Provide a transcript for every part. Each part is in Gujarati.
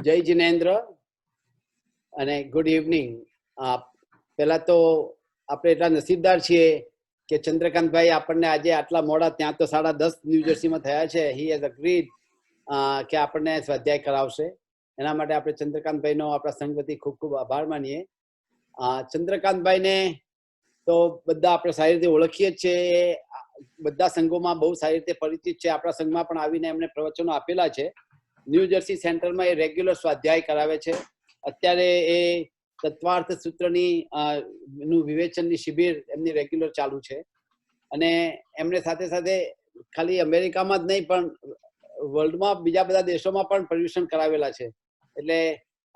જય જિનેન્દ્ર અને ગુડ ઇવનિંગ. પહેલા તો આપણે એટલા નસીબદાર છીએ કે ચંદ્રકાંતભાઈ આપણને આજે આટલા મોડા, ત્યાં તો 10:30 ન્યૂજર્સીમાં થયા છે, હી હેઝ અગ્રીડ કે આપણને સ્વાધ્યાય કરાવશે. એના માટે આપણે ચંદ્રકાંતભાઈનો આપણા સંઘ વતી ખૂબ ખૂબ આભાર માનીએ. ચંદ્રકાંતભાઈને તો બધા આપણે સારી રીતે ઓળખીએ જ છીએ, બધા સંઘોમાં બહુ સારી રીતે પરિચિત છે. આપણા સંઘમાં પણ આવીને એમને પ્રવચનો આપેલા છે. ન્યૂજર્સી સેન્ટરમાં એ રેગ્યુલર સ્વાધ્યાય કરાવે છે. અત્યારે એ તત્વાર્થ સૂત્રની નું વિવેચનની શિબિર એમની રેગ્યુલર ચાલુ છે. અને એમને સાથે સાથે ખાલી અમેરિકામાં જ નહીં પણ વર્લ્ડમાં બીજા બધા દેશોમાં પણ પર્યુષણ કરાવેલા છે. એટલે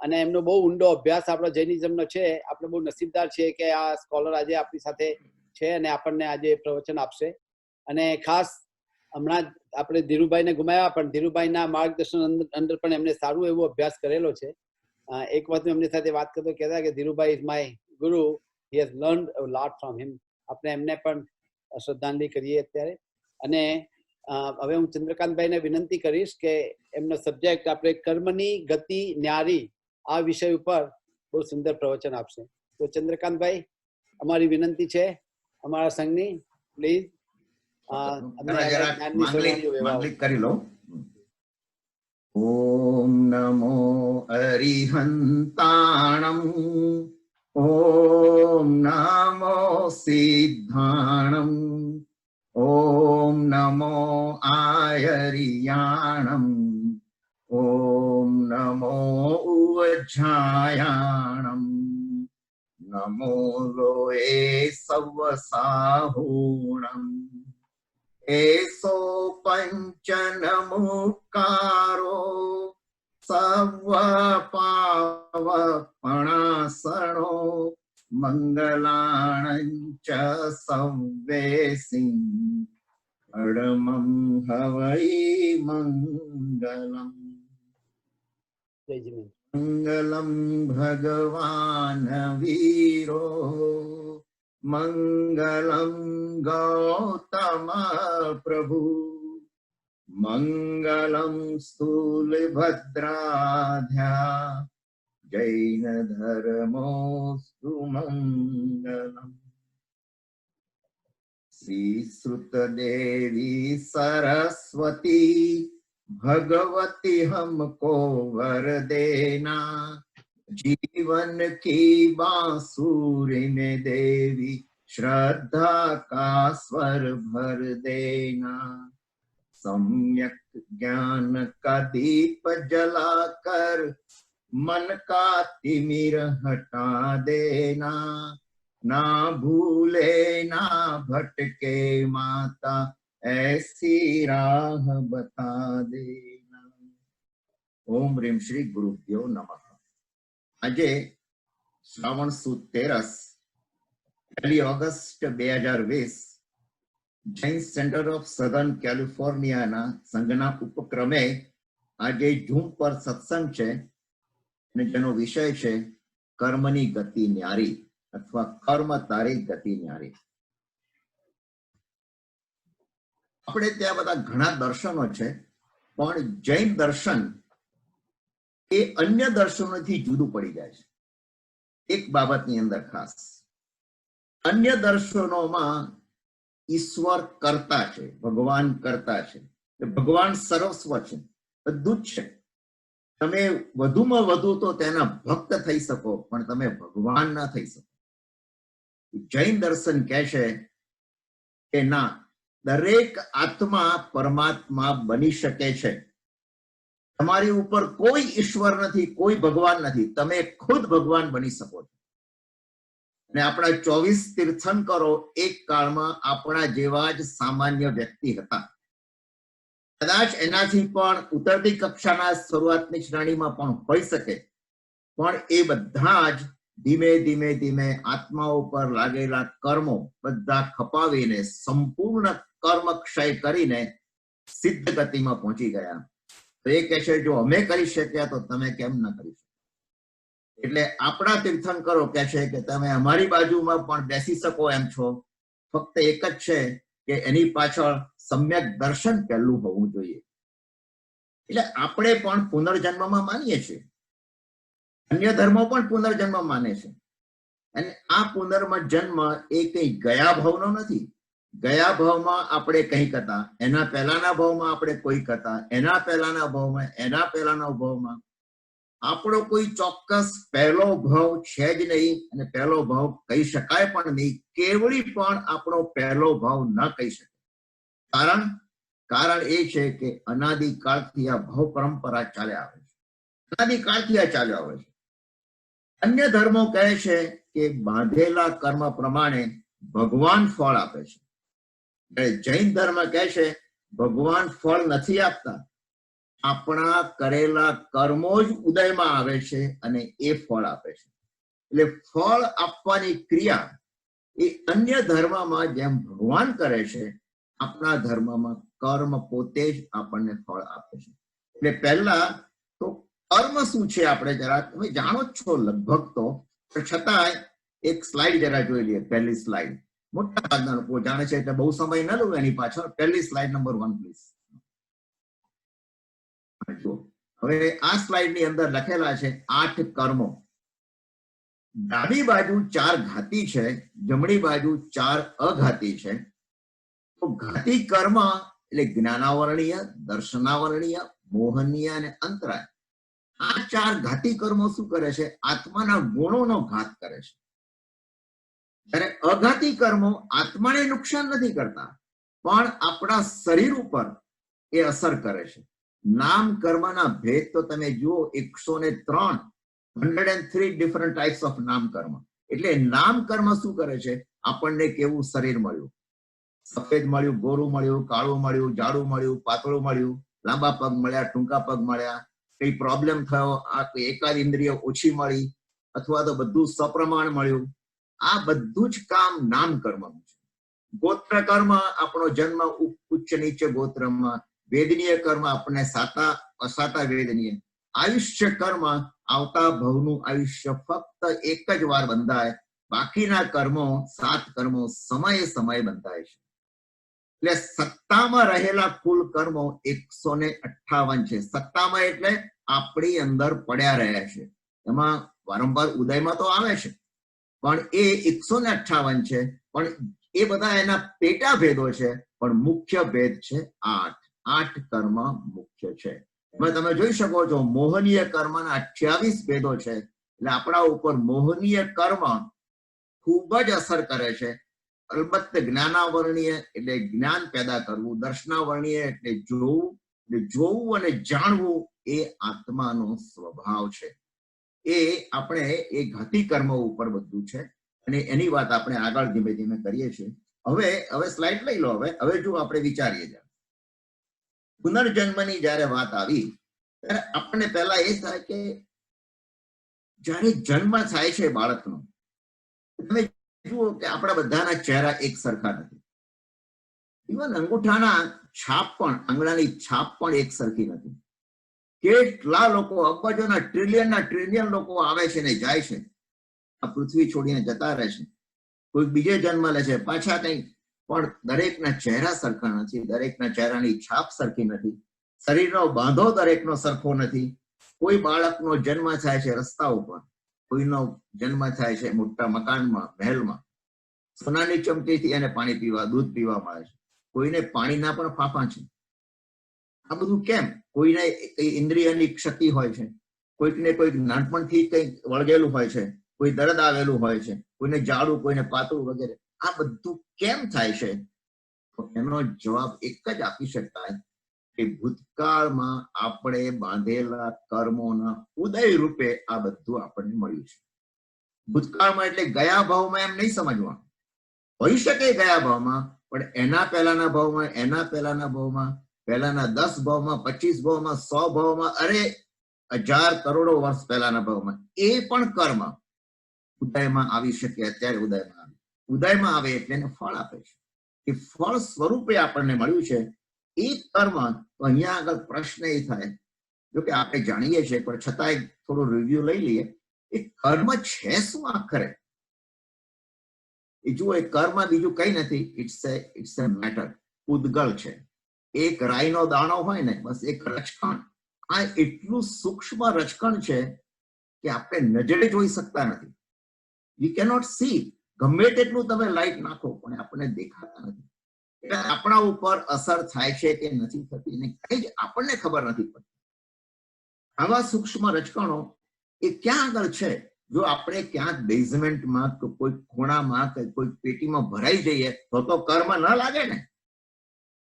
અને એમનો બહુ ઊંડો અભ્યાસ આપણો જૈનિઝમનો છે. આપણે બહુ નસીબદાર છીએ કે આ સ્કોલર આજે આપણી સાથે છે અને આપણને આજે પ્રવચન આપશે. અને ખાસ હમણાં આપણે ધીરુભાઈને ગુમાવ્યા, પણ ધીરુભાઈના માર્ગદર્શન અંદર પણ એમને સારું એવો અભ્યાસ કરેલો છે. એક વખત એમની સાથે વાત કરતો કહેતા કે Dhirubhai is my guru, he has learned a lot from him. આપણે એમને પણ શ્રદ્ધાંજલિ કરીએ અત્યારે. અને હવે હું ચંદ્રકાંતભાઈને વિનંતી કરીશ કે એમનો સબ્જેક્ટ આપણે કર્મની ગતિ ન્યારી આ વિષય ઉપર બહુ સુંદર પ્રવચન આપશે. તો ચંદ્રકાંતભાઈ, અમારી વિનંતી છે અમારા સંઘની, પ્લીઝ માંગલિક કરી લો. ઓમ નમો અરિહંતાણમ, ઓમ નમો સિદ્ધાણમ, ઓમ નમો આયરિયાણમ, ઓમ નમો ઉવજ્જાયાણમ, નમો લોએ સવસાહૂણમ, એસો પંચનમુકારો સવ પાવપણાસણો મંગલાણંચ સવ્વેસિં અડમં હવૈ મંગલમ. મંગલમ ભગવાન વીરો, મંગલમ ગૌતમ પ્રભુ, મંગલમ સ્થૂલભદ્રાધ્યા, જૈન ધર્મોસ્તુ મંગલમ. શ્રી શ્રુતદેવી સરસ્વતી ભગવતી हमको वर देना, जीवन की बांसुरी में देवी श्रद्धा का स्वर भर देना, सम्यक ज्ञान का दीप जलाकर मन का तिमिर हटा देना, ना भूले ना भटके माता ऐसी राह बता देना. ओम ह्रीम श्री गुरुभ्यो नमः. આજે શ્રાવણ સુદ 13 1 August 2020 Jain centre of southern કેલિફોર્નિયાના સંઘના ઉપક્રમે આજે ઝૂમ પર સત્સંગ છે અને જેનો વિષય છે કર્મની ગતિ ન્યારી અથવા કર્મ તારી ગતિ ન્યારી. આપણે ત્યાં બધા ઘણા દર્શનો છે, પણ જૈન દર્શન એ અન્ય દર્શનોથી જુદું પડી જાય છે એક બાબતની અંદર ખાસ. અન્ય દર્શનોમાં ઈશ્વર કરતા છે, ભગવાન કરતા છે, ભગવાન સર્વસ્વ છે, બધું જ છે. તમે વધુમાં વધુ તો તેના ભક્ત થઈ શકો, પણ તમે ભગવાન ના થઈ શકો. જૈન દર્શન કહે છે કે ના, દરેક આત્મા પરમાત્મા બની શકે છે. તમારી ઉપર કોઈ ઈશ્વર નથી, કોઈ ભગવાન નથી, તમે ખુદ ભગવાન બની શકો છો. અને આપણા 24 તીર્થંકરો એક કાળમાં આપણા જેવા જ સામાન્ય વ્યક્તિ હતા. કદાચ એનાથી પણ ઉતરતી કક્ષાના શરૂઆતની શ્રેણીમાં પણ હોઈ શકે, પણ એ બધા જ ધીમે ધીમે ધીમે આત્માઓ પર લાગેલા કર્મો બધા ખપાવીને સંપૂર્ણ કર્મ ક્ષય કરીને સિદ્ધ ગતિમાં પહોંચી ગયા. તો એ કહે છે જો અમે કરી શક્યા તો તમે કેમ ન કરી શકો. એટલે આપણા તીર્થંકરો કહે છે કે તમે અમારી બાજુમાં પણ બેસી શકો એમ છો, ફક્ત એક જ છે કે એની પાછળ સમ્યક દર્શન પહેલું હોવું જોઈએ. એટલે આપણે પણ પુનર્જન્મમાં માનીએ છીએ, અન્ય ધર્મો પણ પુનર્જન્મ માને છે, અને આ પુનર્જન્મ એ કઈ ગયા ભાવનો નથી. ગયા ભાવમાં આપણે કંઈક હતા, એના પહેલાના ભાવમાં આપણે કોઈક હતા, એના પહેલાના ભાવમાં, એના પહેલાના ભાવમાં. આપણો કોઈ ચોક્કસ પહેલો ભાવ છે જ નહીં, અને પહેલો ભાવ કહી શકાય પણ નહીં. કેવળી પણ આપણો પહેલો ભાવ ન કહી શકાય. કારણ એ છે કે અનાદિકાળથી આ ભાવ પરંપરા ચાલ્યા આવે છે. અનાદિકાળથી આ ચાલ્યા આવે છે. અન્ય ધર્મો કહે છે કે બાંધેલા કર્મ પ્રમાણે ભગવાન ફળ આપે છે. જૈન ધર્મ કહે છે ભગવાન ફળ નથી આપતા, આપણા કરેલા કર્મો જ ઉદયમાં આવે છે અને એ ફળ આપે છે. એટલે ફળ આપવાની ક્રિયા એ અન્ય ધર્મમાં જેમ ભગવાન કરે છે, આપણા ધર્મમાં કર્મ પોતે જ આપણને ફળ આપે છે. એટલે પહેલા તો કર્મ શું છે આપણે જરા, તમે જાણો જ છો લગભગ તો, પણ છતાંય એક સ્લાઇડ જરા જોઈ લઈએ. પહેલી સ્લાઇડ મોટા ભાગના લોકો જાણે છે એટલે બહુ સમય ન લઉં એની પાછળ. પહેલી સ્લાઇડ નંબર 1 પ્લીઝ. હવે આ સ્લાઇડ ની અંદર લખેલા છે 8 કર્મો. ડાબી બાજુ 4 ઘાતી છે, જમણી બાજુ 4 અઘાતી છે. તો ઘાતી કર્મ એટલે જ્ઞાનાવરણીય, દર્શનાવરણીય, મોહનીય અને અંતરાય. આ 4 ઘાતી કર્મો શું કરે છે? આત્માના ગુણોનો ઘાત કરે છે. ત્યારે અઘાતી કર્મો આત્માને નુકસાન નથી કરતા, પણ આપણા શરીર ઉપર એ અસર કરે છે. નામ કર્મના ભેદ તો તમે જુઓ, 103 ડિફરન્ટ ટાઈપ્સ ઓફ નામ કર્મ. એટલે નામ કર્મ શું કરે છે? આપણને કેવું શરીર મળ્યું, સફેદ મળ્યું, ગોરું મળ્યું, કાળું મળ્યું, જાડું મળ્યું, પાતળું મળ્યું, લાંબા પગ મળ્યા, ટૂંકા પગ મળ્યા, કઈ પ્રોબ્લેમ થયો, આ એકાદ ઇન્દ્રિય ઓછી મળી, અથવા તો બધું સપ્રમાણ મળ્યું. આ બધું જ કામ નામ કર્મનું છે. ગોત્ર કર્મ આપણો જન્મ ઉચ્ચ નીચ ગોત્રમાં. વેદનીય કર્મ આપણને સાતા અસાતા વેદનીય. આયુષ્ય કર્મ આવતા ભવનું આયુષ્ય ફક્ત એક જ વાર બંધાય, બાકીના કર્મો 7 કર્મો સમયે સમયે બંધાય છે. એટલે સત્તામાં રહેલા કુલ કર્મો 158 છે. સત્તામાં એટલે આપણી અંદર પડ્યા રહ્યા છે. એમાં વારંવાર ઉદયમાં તો આવે છે, પણ એ 158 છે. પણ એ બધા એના પેટા ભેદો છે, પણ મુખ્ય ભેદ છે 8 કર્મ મુખ્ય છે. એમાં તમે જોઈ શકો છો મોહનીય કર્મના 28 ભેદો છે. એટલે આપણા ઉપર મોહનીય કર્મ ખૂબ જ અસર કરે છે. અલબત્ત જ્ઞાનાવરણીય એટલે જ્ઞાન પેદા કરવું, દર્શનાવરણીય એટલે જોવું અને જાણવું એ આત્માનો સ્વભાવ છે. એ આપણે એ ઘાતી કર્મ ઉપર બધું છે, અને એની વાત આપણે આગળ ધીમે ધીમે કરીએ છીએ. હવે સ્લાઇડ લઈ લો. હવે જો આપણે વિચારીએ જાય પુનર્જન્મની જયારે વાત આવી, ત્યારે આપણને પહેલા એ થાય કે જયારે જન્મ થાય છે બાળકનો, તમે જુઓ કે આપણા બધાના ચહેરા એક સરખા નથી. ઇવન અંગૂઠાના છાપ પણ, આંગળાની છાપ પણ એક સરખી નથી. કેટલા લોકો, અબજોના ટ્રિલિયન લોકો આવે છે ને જાય છે, આ પૃથ્વી છોડીને જતા રહે છે. કોઈ બીજે જન્મ લે છે, પાછા કઈ, પણ દરેકના ચહેરા સરખા નથી, દરેકના ચહેરાની છાપ સરખી નથી, શરીરનો બાંધો દરેકનો સરખો નથી. કોઈ બાળકનો જન્મ થાય છે રસ્તા ઉપર, કોઈનો જન્મ થાય છે મોટા મકાનમાં, મહેલમાં, સોનાની ચમચીથી એને પાણી પીવા, દૂધ પીવા મળે છે. કોઈને પાણીના પણ ફાંફા છે. આ બધું કેમ? કોઈને કઈ ઇન્દ્રિયની ક્ષતિ હોય છે, કોઈકને કોઈક નાનપણથી કઈ વળગેલું હોય છે, કોઈ દર્દ આવેલું હોય છે, કોઈને જાડું, કોઈને પાતળું વગેરે. આ બધું કેમ થાય છે? તો એનો જવાબ એક જ આપી શકાય કે ભૂતકાળમાં આપણે બાંધેલા કર્મોના ઉદય રૂપે આ બધું આપણને મળ્યું છે. ભૂતકાળમાં એટલે ગયા ભાવમાં એમ નહીં સમજવાનું. હોઈ શકે ગયા ભાવમાં, પણ એના પહેલાના ભાવમાં, એના પહેલાના ભાવમાં, પહેલાના 10 ભાવમાં, 25 ભાવમાં, 100 ભાવમાં, અરે 1000 કરોડો વર્ષ પહેલાના ભાવમાં એ પણ કર્મ ઉદયમાં આવી શકે. અત્યારે ઉદયમાં આવે એટલે એને ફળ આપે છે. એ ફળ સ્વરૂપે આપણને મળ્યું છે એ કર્મ. તો અહીંયા આગળ પ્રશ્ન એ થાય, જો કે આપણે જાણીએ છીએ પણ છતાંય થોડો રિવ્યુ લઈ લઈએ. એ કર્મ છે શું આખરે? એ જુઓ, એ કર્મ બીજું કઈ નથી, ઇટ્સ અ મેટર. ઉદ્ગલ છે. એક રાઈનો દાણો હોય ને, બસ એક રચકણ. આ એટલું સૂક્ષ્મ રચકણ છે કે આપણે નજરે જોઈ શકતા નથી. વી કેનોટ સી. ગમે તેટલું તમે લાઈટ નાખો પણ આપણને દેખાતા નથી. એટલે આપણા ઉપર અસર થાય છે કે નથી થતી ને કઈ જ આપણને ખબર નથી પડતી. આવા સૂક્ષ્મ રજકણો એ ક્યાં આગળ છે? જો આપણે ક્યાંક બેઝમેન્ટમાં કે કોઈ ખૂણામાં કે કોઈ પેટીમાં ભરાઈ જઈએ તો કર્મ ન લાગે ને.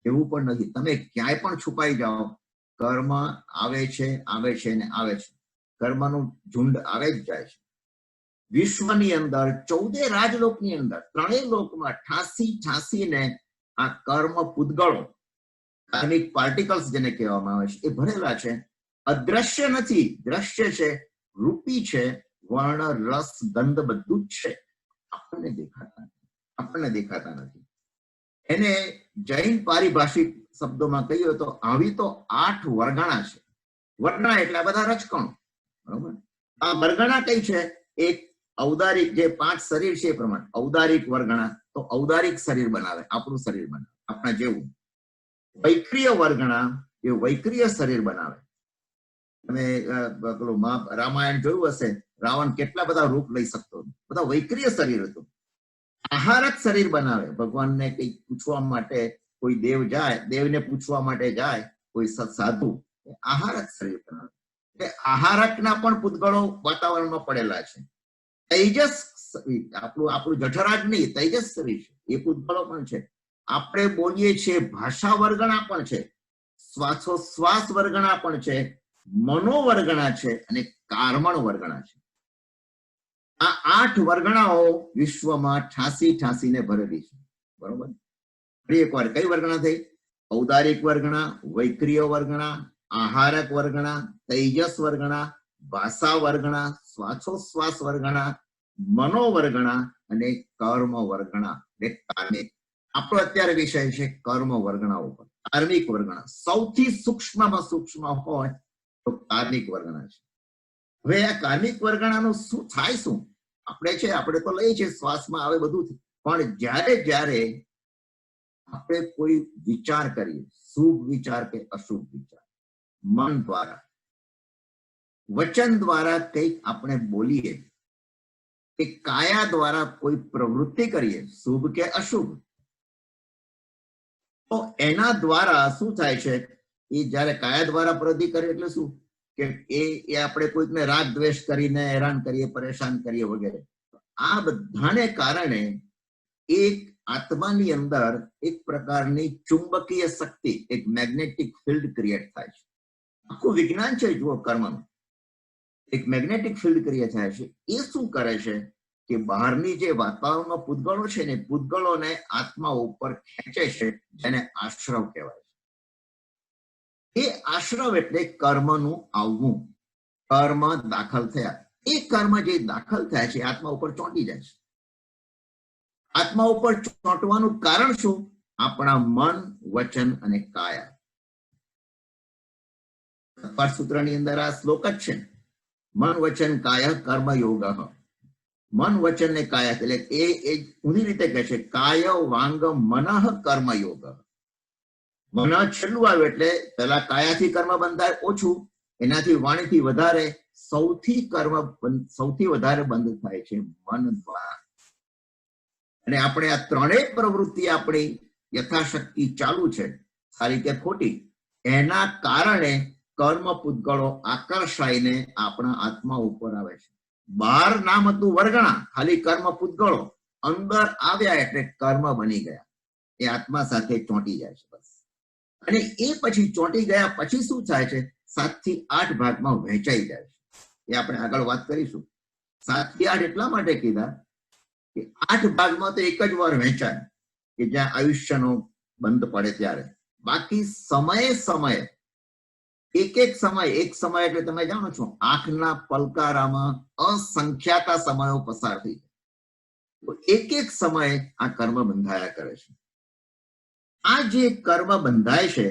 એવું પણ નથી. તમે ક્યાંય પણ છુપાઈ જાઓ, કર્મ આવે છે ને આવે છે. કર્મનું ઝુંડ આવે જ જાય છે. વિશ્વની અંદર 14 રાજલોકની અંદર 3 લોકમાં ઠાંસી ને આ કર્મ પૂતગળો, કાર્મિક પાર્ટિકલ્સ જેને કહેવામાં આવે છે, એ ભરેલા છે. અદ્રશ્ય નથી, દ્રશ્ય છે, રૂપી છે, વર્ણ રસ ગંધ બધું જ છે. આપણને દેખાતા નથી. એને જૈન પારિભાષિક શબ્દોમાં કહીએ તો આવી તો 8 વર્ગણા છે. વર્ગણા એટલે આ બધા રચકણો, બરોબર. આ વર્ગણા કઈ છે? એક ઔદારિક, જે 5 શરીર છે એ પ્રમાણે ઔદારિક વર્ગણા, તો ઔદારિક શરીર બનાવે, આપણું શરીર બનાવે, આપણા જેવું. વૈક્રિય વર્ગણા, એ વૈક્રિય શરીર બનાવે. તમે પેલું રામાયણ જોયું હશે, રાવણ કેટલા બધા રૂપ લઈ શકતો, બધા વૈક્રિય શરીર હતું. આહારક શરીર બનાવે. ભગવાનને કઈ પૂછવા માટે કોઈ દેવ જાય, દેવને પૂછવા માટે જાય કોઈ સાધુ, આહારક શરીર બનાવે. એટલે આહારકના પણ પૂતગળો વાતાવરણમાં પડેલા છે. તેજસ, આપણું જઠરાગ નહીં, તેજસ શરીર છે, એ પૂતગળો પણ છે. આપણે બોલીએ છીએ ભાષા વર્ગણા પણ છે, શ્વાસોશ્વાસ વર્ગણા પણ છે, મનોવર્ગણા છે અને કર્મણ વર્ગણા છે. આ 8 વર્ગણાઓ વિશ્વમાં ઠાંસીને ભરેલી છે, બરોબર. ફરી એકવાર કઈ વર્ગણા થઈ? ઔદારિક વર્ગણા, વૈક્રિય વર્ગણા, આહારક વર્ગણા, તેજસ વર્ગણા, ભાષા વર્ગણા, શ્વાસોશ્વાસ વર્ગણા, મનોવર્ગણા અને કર્મ વર્ગણા. આપણો અત્યારે વિષય છે કર્મ વર્ગણા ઉપર. કાર્મિક વર્ગણા સૌથી સૂક્ષ્મમાં સૂક્ષ્મ હોય તો કાર્મિક વર્ગણા છે. હવે આ કાર્મિક વર્ગણાનું શું થાય? શું આપણે તો લઈએ છીએ, શ્વાસમાં આવે બધું, પણ જ્યારે આપણે કોઈ વિચાર કરીએ, શુભ વિચાર કે અશુભ વિચાર, મન દ્વારા, વચન દ્વારા કંઈક આપણે બોલીએ કે કાયા દ્વારા કોઈ પ્રવૃત્તિ કરીએ, શુભ કે અશુભ, તો એના દ્વારા શું થાય છે? એ જયારે કાયા દ્વારા પ્રવૃત્તિ કરીએ એટલે શું કે એ આપણે કોઈકને રાગ દ્વેષ કરીને હેરાન કરીએ, પરેશાન કરીએ વગેરે. આ બધાને કારણે એક આત્માની અંદર એક પ્રકારની ચુંબકીય શક્તિ, એક મેગ્નેટિક ફિલ્ડ ક્રિએટ થાય છે. આખું વિજ્ઞાન છે જુઓ કર્મનું. એક મેગ્નેટિક ફિલ્ડ ક્રિએટ થાય છે. એ શું કરે છે કે બહારની જે વાતાવરણમાં પૂતગળો છે ને, પૂતગળોને આત્મા ઉપર ખેંચે છે, જેને આશ્રવ કહેવાય છે. એ આશ્રવ એટલે કર્મનું આવવું, કર્મ દાખલ થયા. એ કર્મ જે દાખલ થયા છે આત્મા ઉપર ચોંટી જાય છે. આત્મા ઉપર ચોંટવાનું કારણ શું? આપણા મન, વચન અને કાયા. સૂત્રની અંદર આ શ્લોક જ છે. મન વચન કાય કર્મ યોગ. મન વચન ને કાયા એટલે એ ઊંધી રીતે કહે છે, કાય વાંગ મનઃ કર્મ યોગ. મન છેલ્લું આવ્યું એટલે પેલા કાયાથી કર્મ બંધાય ઓછું, એનાથી વાણીથી વધારે, સૌથી વધારે બંધ થાય છે મન દ્વારા. અને આપણે આ 3 પ્રવૃત્તિ આપણી યથાશક્તિ ચાલુ છે, સારી કે ખોટી, એના કારણે કર્મ પૂતગળો આકર્ષાઈને આપણા આત્મા ઉપર આવે છે. બહાર નામ હતું વર્ગણા, ખાલી કર્મ પૂતગળો, અંદર આવ્યા એટલે કર્મ બની ગયા, એ આત્મા સાથે ચોંટી જાય છે બસ. અને એ પછી ચોંટી ગયા પછી શું થાય છે? 7 થી 8 ભાગમાં વહેંચાઈ જાય છે. એ આપણે આગળ વાત કરીશું. 7 થી 8 એટલા માટે કીધા કે 8 ભાગમાં તો એક જ વાર વહેંચાય કે જ્યાં આયુષ્યનો બંધ પડે ત્યારે. બાકી સમયે એક સમય એટલે તમે જાણો છો, આંખના પલકારામાં અસંખ્યાતા સમયો પસાર થઈ જાય. એક સમયે આ કર્મ બંધાયા કરે છે. આ જે કર્મ બંધાય છે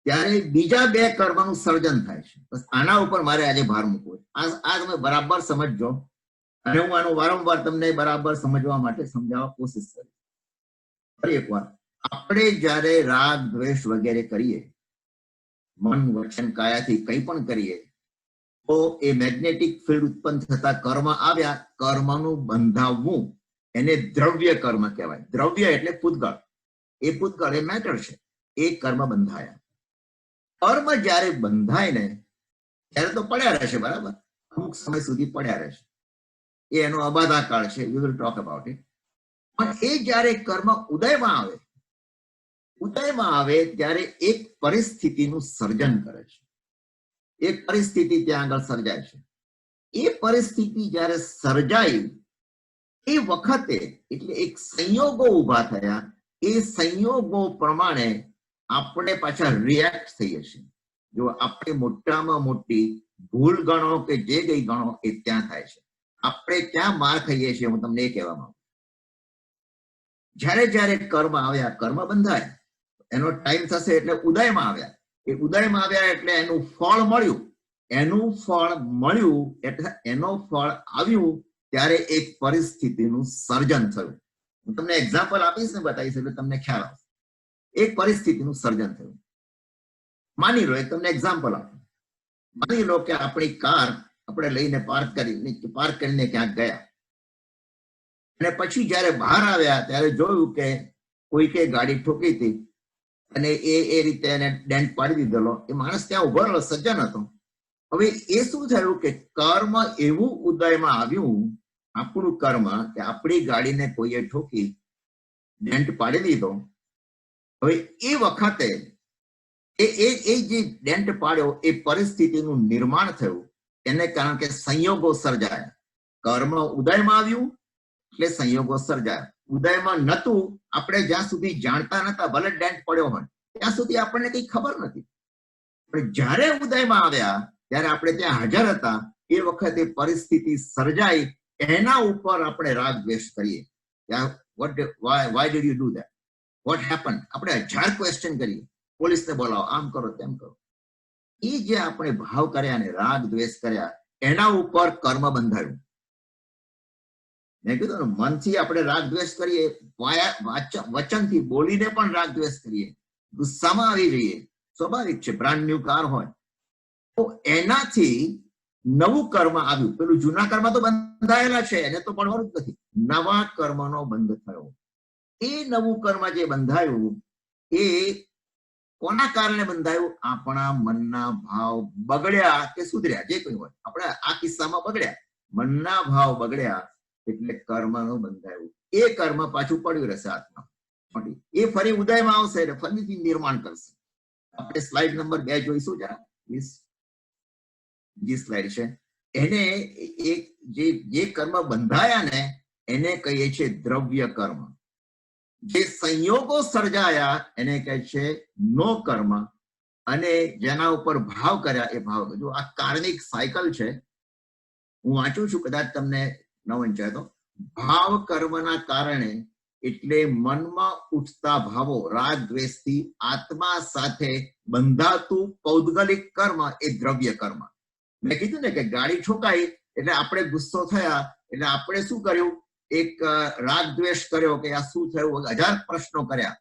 ત્યારે બીજા 2 કર્મનું સર્જન થાય છે. બસ આના ઉપર મારે આજે ભાર મૂકવો છે. આ તમે બરાબર સમજજો, અને હું આનું વારંવાર તમને બરાબર સમજવા માટે સમજાવવા કોશિશ કરીશ. ફરી એકવાર, આપણે જયારે રાગ દ્વેષ વગેરે કરીએ, મન વચન કાયાથી કંઈ પણ કરીએ, તો એ મેગ્નેટિક ફિલ્ડ ઉત્પન્ન થતા કર્મ આવ્યા, કર્મનું બંધાવવું એને દ્રવ્ય કર્મ કહેવાય. દ્રવ્ય એટલે પૂતગળ, એ પૂતગળ એ મેટર છે, એ કર્મ બંધાયા. કર્મ જ્યારે બંધાય ને ત્યારે તો પડ્યા રહેશે, બરાબર, અમુક સમય સુધી પડ્યા રહેશે, એ એનો અબાધા કાળ છે, we will talk about it. પણ એ જ્યારે કર્મ ઉદયમાં આવે ત્યારે એક પરિસ્થિતિનું સર્જન કરે છે, એક પરિસ્થિતિ ત્યાં આગળ સર્જાય છે. એ પરિસ્થિતિ જ્યારે સર્જાઈ એ વખતે એટલે એક સંયોગો ઉભા થયા, એ સંયોગો પ્રમાણે આપણે પાછા રિએક્ટ થઈએ છીએ. જો આપણે મોટામાં મોટી ભૂલ ગણો કે જે કઈ ગણો એ ત્યાં થાય છે. આપણે ક્યાં માર ખાઈએ છીએ હું તમને એ કહેવા માંગુ. જ્યારે જ્યારે કર્મ આવ્યા, કર્મ બંધાય, એનો ટાઈમ થશે એટલે ઉદયમાં આવ્યા. એ ઉદયમાં આવ્યા એટલે એનું ફળ મળ્યું, એટલે એનો ફળ આવ્યું ત્યારે એક પરિસ્થિતિનું સર્જન થયું. હું તમને એક્ઝામ્પલ આપીશ ને, બતાવીશ એટલે તમને ખ્યાલ આવશે. એક પરિસ્થિતિનું સર્જન થયું. માની લો, એક તમને એક્ઝામ્પલ આપું. માની લો કે આપણી કાર આપણે લઈને પાર્ક કરીને ક્યાંક ગયા, અને પછી જયારે બહાર આવ્યા ત્યારે જોયું કે કોઈકે ગાડી ઠોકી હતી અને એ રીતે એને ડેન્ટ પાડી દીધેલો. એ માણસ ત્યાં ઉભો રહેલો, સજ્જન હતો. હવે એ શું થયું કે કર્મ એવું ઉદયમાં આવ્યું, આપણું કર્મ, કે આપણી ગાડીને કોઈએ ઠોકી ડેન્ટ પાડી દીધો. હવે એ વખતે એ જે ડેન્ટ પાડ્યો એ પરિસ્થિતિનું નિર્માણ થયું. એને કારણ કે સંયોગો સર્જાયા. કર્મ ઉદયમાં આવ્યું એટલે સંયોગો સર્જાયા. ઉદયમાં નતું, આપણે જ્યાં સુધી જાણતા નતા, ભલે ડેન્ટ પડ્યો હોય ત્યાં સુધી આપણને કઈ ખબર નથી. પણ જ્યારે ઉદયમાં આવ્યા ત્યારે આપણે ત્યાં હાજર હતા, એ વખતે પરિસ્થિતિ સર્જાઈ, એના ઉપર આપણે રાગ દ્વેષ કરીએ. Why did you do that? What happened? આપણે 1000 ક્વેશ્ચન કરીએ, પોલીસને બોલાવો, આમ કરો તેમ કરો. એ જે આપણે ભાવ કર્યા ને રાગ દ્વેષ કર્યા, એના ઉપર કર્મ બંધાયું. મેં કીધું ને, મનથી આપણે રાગ દ્વેષ કરીએ, વચનથી બોલીને પણ રાગ દ્વેષ કરીએ, ગુસ્સામાં આવી જઈએ, સ્વાભાવિક છે. બ્રાન્ડ ન્યુ કાર હોય તો એનાથી નવું કર્મ આવ્યું. પેલું જૂના કર્મ તો બંધાયેલા છે, એને તો પડવાનું જ નથી. નવા કર્મનો બંધ થયો. એ નવું કર્મ જે બંધાયું એ કોના કારણે બંધાયું? આપણા મનના ભાવ બગડ્યા કે સુધર્યા, જે કોઈ હોય. આપણે આ કિસ્સામાં બગડ્યા, મનના ભાવ બગડ્યા એટલે કર્મનું બંધાયું. એ કર્મ પાછું પડ્યું રહેશે આત્મા. એ ફરી ઉદયમાં આવશે એટલે ફરીથી નિર્માણ કરશે. આપણે સ્લાઇડ નંબર 2 જોઈશું જરા, પ્લીઝ. જે સ્લાઇડ છે એને જે કર્મ બંધાયા ને એને કહીએ છીએ દ્રવ્ય કર્મ. જે સંયોગો સર્જાયા એને કહે છે નો કર્મ, અને જેના ઉપર ભાવ કર્યા એ ભાવ. જો આ કાર્મિક સાયકલ છે, હું વાંચું છું, કદાચ તમને ન વંચાય તો. ભાવ કર્મના કારણે એટલે મનમાં ઉઠતા ભાવો રાગ દ્વેષથી આત્મા સાથે બંધાતું પૌદ્ગલિક કર્મ એ દ્રવ્ય કર્મ. મેં કીધું ને કે ગાડી ઠોકાઈ એટલે આપણે ગુસ્સો થયા, એટલે આપણે શું કર્યું? એક રાગ દ્વેષ કર્યો કે આ શું થયું, 1000 પ્રશ્નો કર્યા.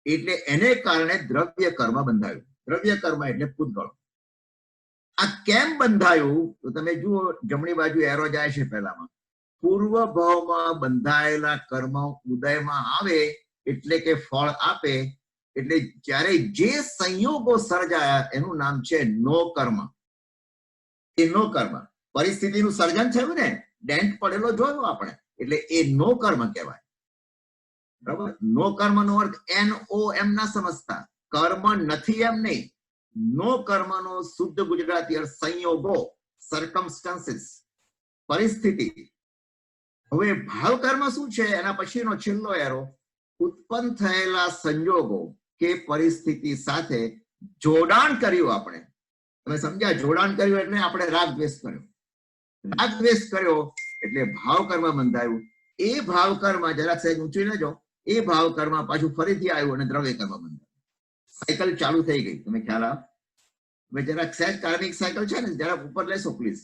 એટલે એને કારણે દ્રવ્ય કર્મ બંધાયું. દ્રવ્ય કર્મ એટલે પૂતગળ. આ કેમ બંધાયું? તો તમે જુઓ, જમણી બાજુ એરો જાય છે પહેલામાં. પૂર્વ ભાવમાં બંધાયેલા કર્મ ઉદયમાં આવે એટલે કે ફળ આપે. એટલે જ્યારે જે સંયોગો સર્જાયા એનું નામ છે નો કર્મ. એ નો કર્મ પરિસ્થિતિનું સર્જન થયું ને, ડેન્ટ પડેલો જોયો આપણે, એટલે એ નો કર્મ કહેવાય. બરાબર? નો કર્મ નો અર્થ NOM ના સમજતા, કર્મ નથી એમ નહીં. નો કર્મનો શુદ્ધ ગુજરાતી અર્થ સંયોગો, સર્કમસ્ટન્સીસ, પરિસ્થિતિ. હવે ભાવ કર્મ શું છે? એના પછીનો છેલ્લો એરો, ઉત્પન્ન થયેલા સંજોગો કે પરિસ્થિતિ સાથે જોડાણ કર્યું આપણે. તમે સમજ્યા? જોડાણ કર્યું એટલે આપણે રાગ દ્વેષ કર્યો. રાગ દ્વેષ કર્યો એટલે ભાવ કર્મ બંધાયું. એ ભાવ કર્મ જરાક સહેજ ઊંચી લેજો, એ ભાવ કર્મ પાછું ફરીથી આવ્યું અને દ્રવ્ય કર્મ બંધાયું. સાયકલ ચાલુ થઈ ગઈ. તમે ખ્યાલ આવ? હવે જરાક સહેજ કાર્મિક સાયકલ છે ને, જરાક ઉપર લેશો પ્લીઝ.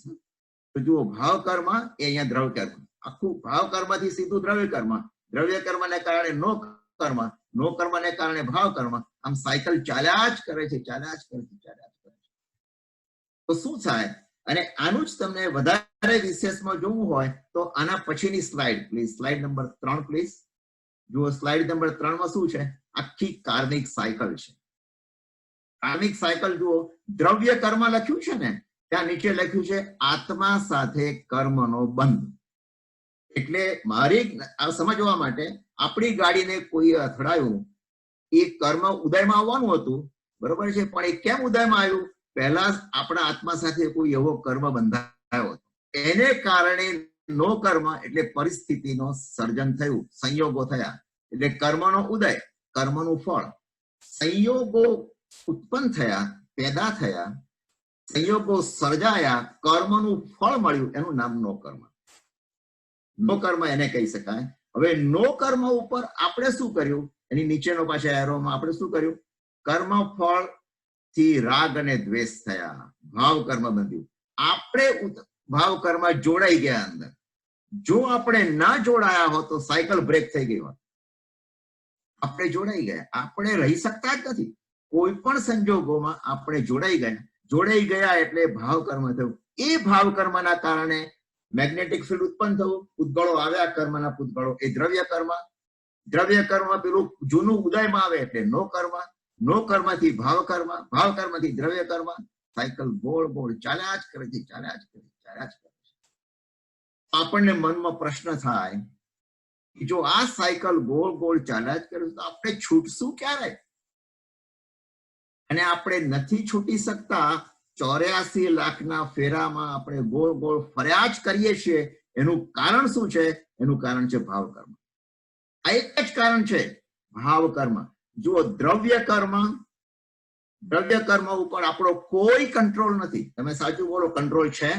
તો જુઓ, ભાવ કર્મ એ અહીંયા દ્રવ્ય કર્મ. આખું ભાવ કર્મથી સીધું દ્રવ્ય કર્મ, દ્રવ્ય કર્મને કારણે નો કર્મ, નો કર્મને કારણે ભાવ કર્મ. આમ સાયકલ ચાલ્યા જ કરે છે, ચાલ્યા જ કરે છે, ચાલ્યા જ કરે છે. તો શું થાય? અને આનું જ તમને વધારે વિશેષમાં જોવું હોય તો આના પછીની slide please, slide number 3 please. જુઓ સ્લાઇડ નંબર 3 માં શું છે? આખી કાર્મિક સાયકલ છે. કાર્મિક સાયકલ જુઓ, દ્રવ્ય કર્મ લખ્યું છે ને, ત્યાં નીચે લખ્યું છે આત્મા સાથે કર્મનો બંધ. એટલે મારી સમજવા માટે આપણી ગાડીને કોઈ અથડાયું, એ કર્મ ઉદયમાં આવવાનું હતું, બરોબર છે, પણ એ કેમ ઉદયમાં આવ્યું? પહેલા આપણા આત્મા સાથે કોઈ એવો કર્મ બંધાયો હતો, એને કારણે નો કર્મ એટલે પરિસ્થિતિનો સર્જન થયું, સંયોગો થયા, એટલે કર્મનો ઉદય, કર્મનું ફળ. સંયોગો ઉત્પન્ન થયા, પેદા થયા, સંયોગો સર્જાયા, કર્મનું ફળ મળ્યું, એનું નામ નો કર્મ. નો કર્મ એને કહી શકાય. હવે નો કર્મ ઉપર આપણે શું કર્યું? એની નીચેનો પાછા એરોમાં આપણે શું કર્યું? કર્મ ફળ થી રાગ અને દ્વેષ થયા, ભાવ કર્મ બંધ્યું. આપણે ભાવ કર્મ જોડાઈ ગયા અંદર. જો આપણે ના જોડાયા હોત તો સાયકલ બ્રેક થઈ ગઈ હોત. આપણે જોડાઈ ગયા, આપણે રહી શકતા જ નથી. કોઈ પણ સંજોગોમાં આપણે જોડાઈ ગયા એટલે ભાવ કર્મ થયું. એ ભાવ કર્મના કારણે મેગ્નેટિક ફિલ્ડ ઉત્પન્ન થયું, પૂતગળો આવ્યા, કર્મના પૂતગળો, એ દ્રવ્ય કર્મ. દ્રવ્ય કર્મ પેલું જૂનું ઉદયમાં આવે એટલે નો કર્મ, નો કર્મથી ભાવ કર્મ, ભાવ કર્મથી દ્રવ્ય કર્મ. સાયકલ ગોળ ગોળ ચાલ્યા જ કરે છે, ચાલ્યા જ કરે છે. આપણને મનમાં પ્રશ્ન થાય, જો આ સાયકલ ગોળ ગોળ ચાલ્યા જ કરે તો આપણે છૂટશું ક્યારે? અને આપણે નથી છૂટી શકતા. 84 લાખના ફેરામાં આપણે ગોળ ગોળ ફર્યા જ કરીએ છીએ. એનું કારણ શું છે? એનું કારણ છે ભાવ કર્મ. આ એક જ કારણ છે, ભાવ કર્મ. જુઓ, દ્રવ્ય કર્મ ઉપર આપણો કોઈ કંટ્રોલ નથી. તમે સાચું બોલો, કંટ્રોલ છે?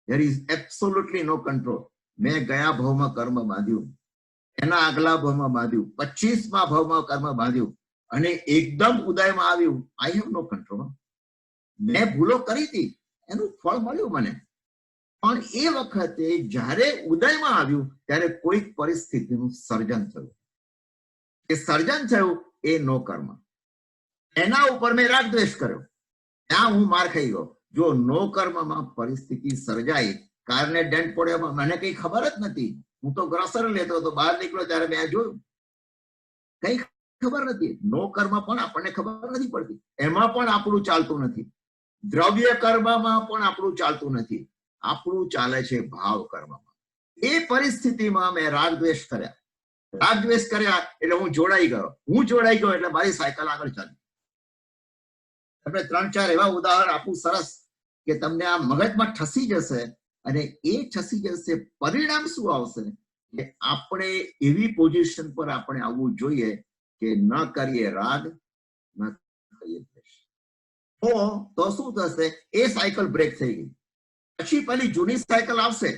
there is absolutely no control. મેં ગયા ભાવમાં કર્મ બાંધ્યું, એના આગલા ભાવમાં બાંધ્યું, 25મા ભાવમાં કર્મ બાંધ્યું અને એકદમ ઉદયમાં આવ્યું. I have no control. મેં ભૂલો કરી હતી, એનું ફળ મળ્યું મને. પણ એ વખતે જ્યારે ઉદયમાં આવ્યું ત્યારે કોઈક પરિસ્થિતિનું સર્જન થયું. એ સર્જન થયું એ નો કર્મ. એના ઉપર મેં રાગ દ્વેષ કર્યો, ત્યાં હું માર ખાઈ ગયો. જો નો કર્મમાં પરિસ્થિતિ સર્જાઈ, કારને ડેન્ટ પડ્યો, મને કઈ ખબર જ નથી. હું તો ગ્રોસર લેતો હતો, બહાર નીકળ્યો ત્યારે મેં જોયું, કઈ ખબર નથી. નો કર્મ પણ આપણને ખબર નથી પડતી, એમાં પણ આપણું ચાલતું નથી. દ્રવ્ય કર્મમાં પણ આપણું ચાલતું નથી. આપણું ચાલે છે ભાવ કર્મમાં. એ પરિસ્થિતિમાં મેં રાગ દ્વેષ કર્યા એટલે હું જોડાઈ ગયો એટલે મારી સાયકલ આગળ ચાલી. આપણે 3-4 એવા ઉદાહરણ આપું સરસ કે તમને આ મગજમાં ઠસી જશે. અને એ ઠસી જશે, પરિણામ શું આવશે કે આપણે એવી પોઝિશન પર આપણે આવવું જોઈએ કે ન કરીએ રાગ, ન કરીએ દ્વેષ. તો શું થશે? એ સાયકલ બ્રેક થઈ ગઈ. પછી પેલી જૂની સાયકલ આવશે,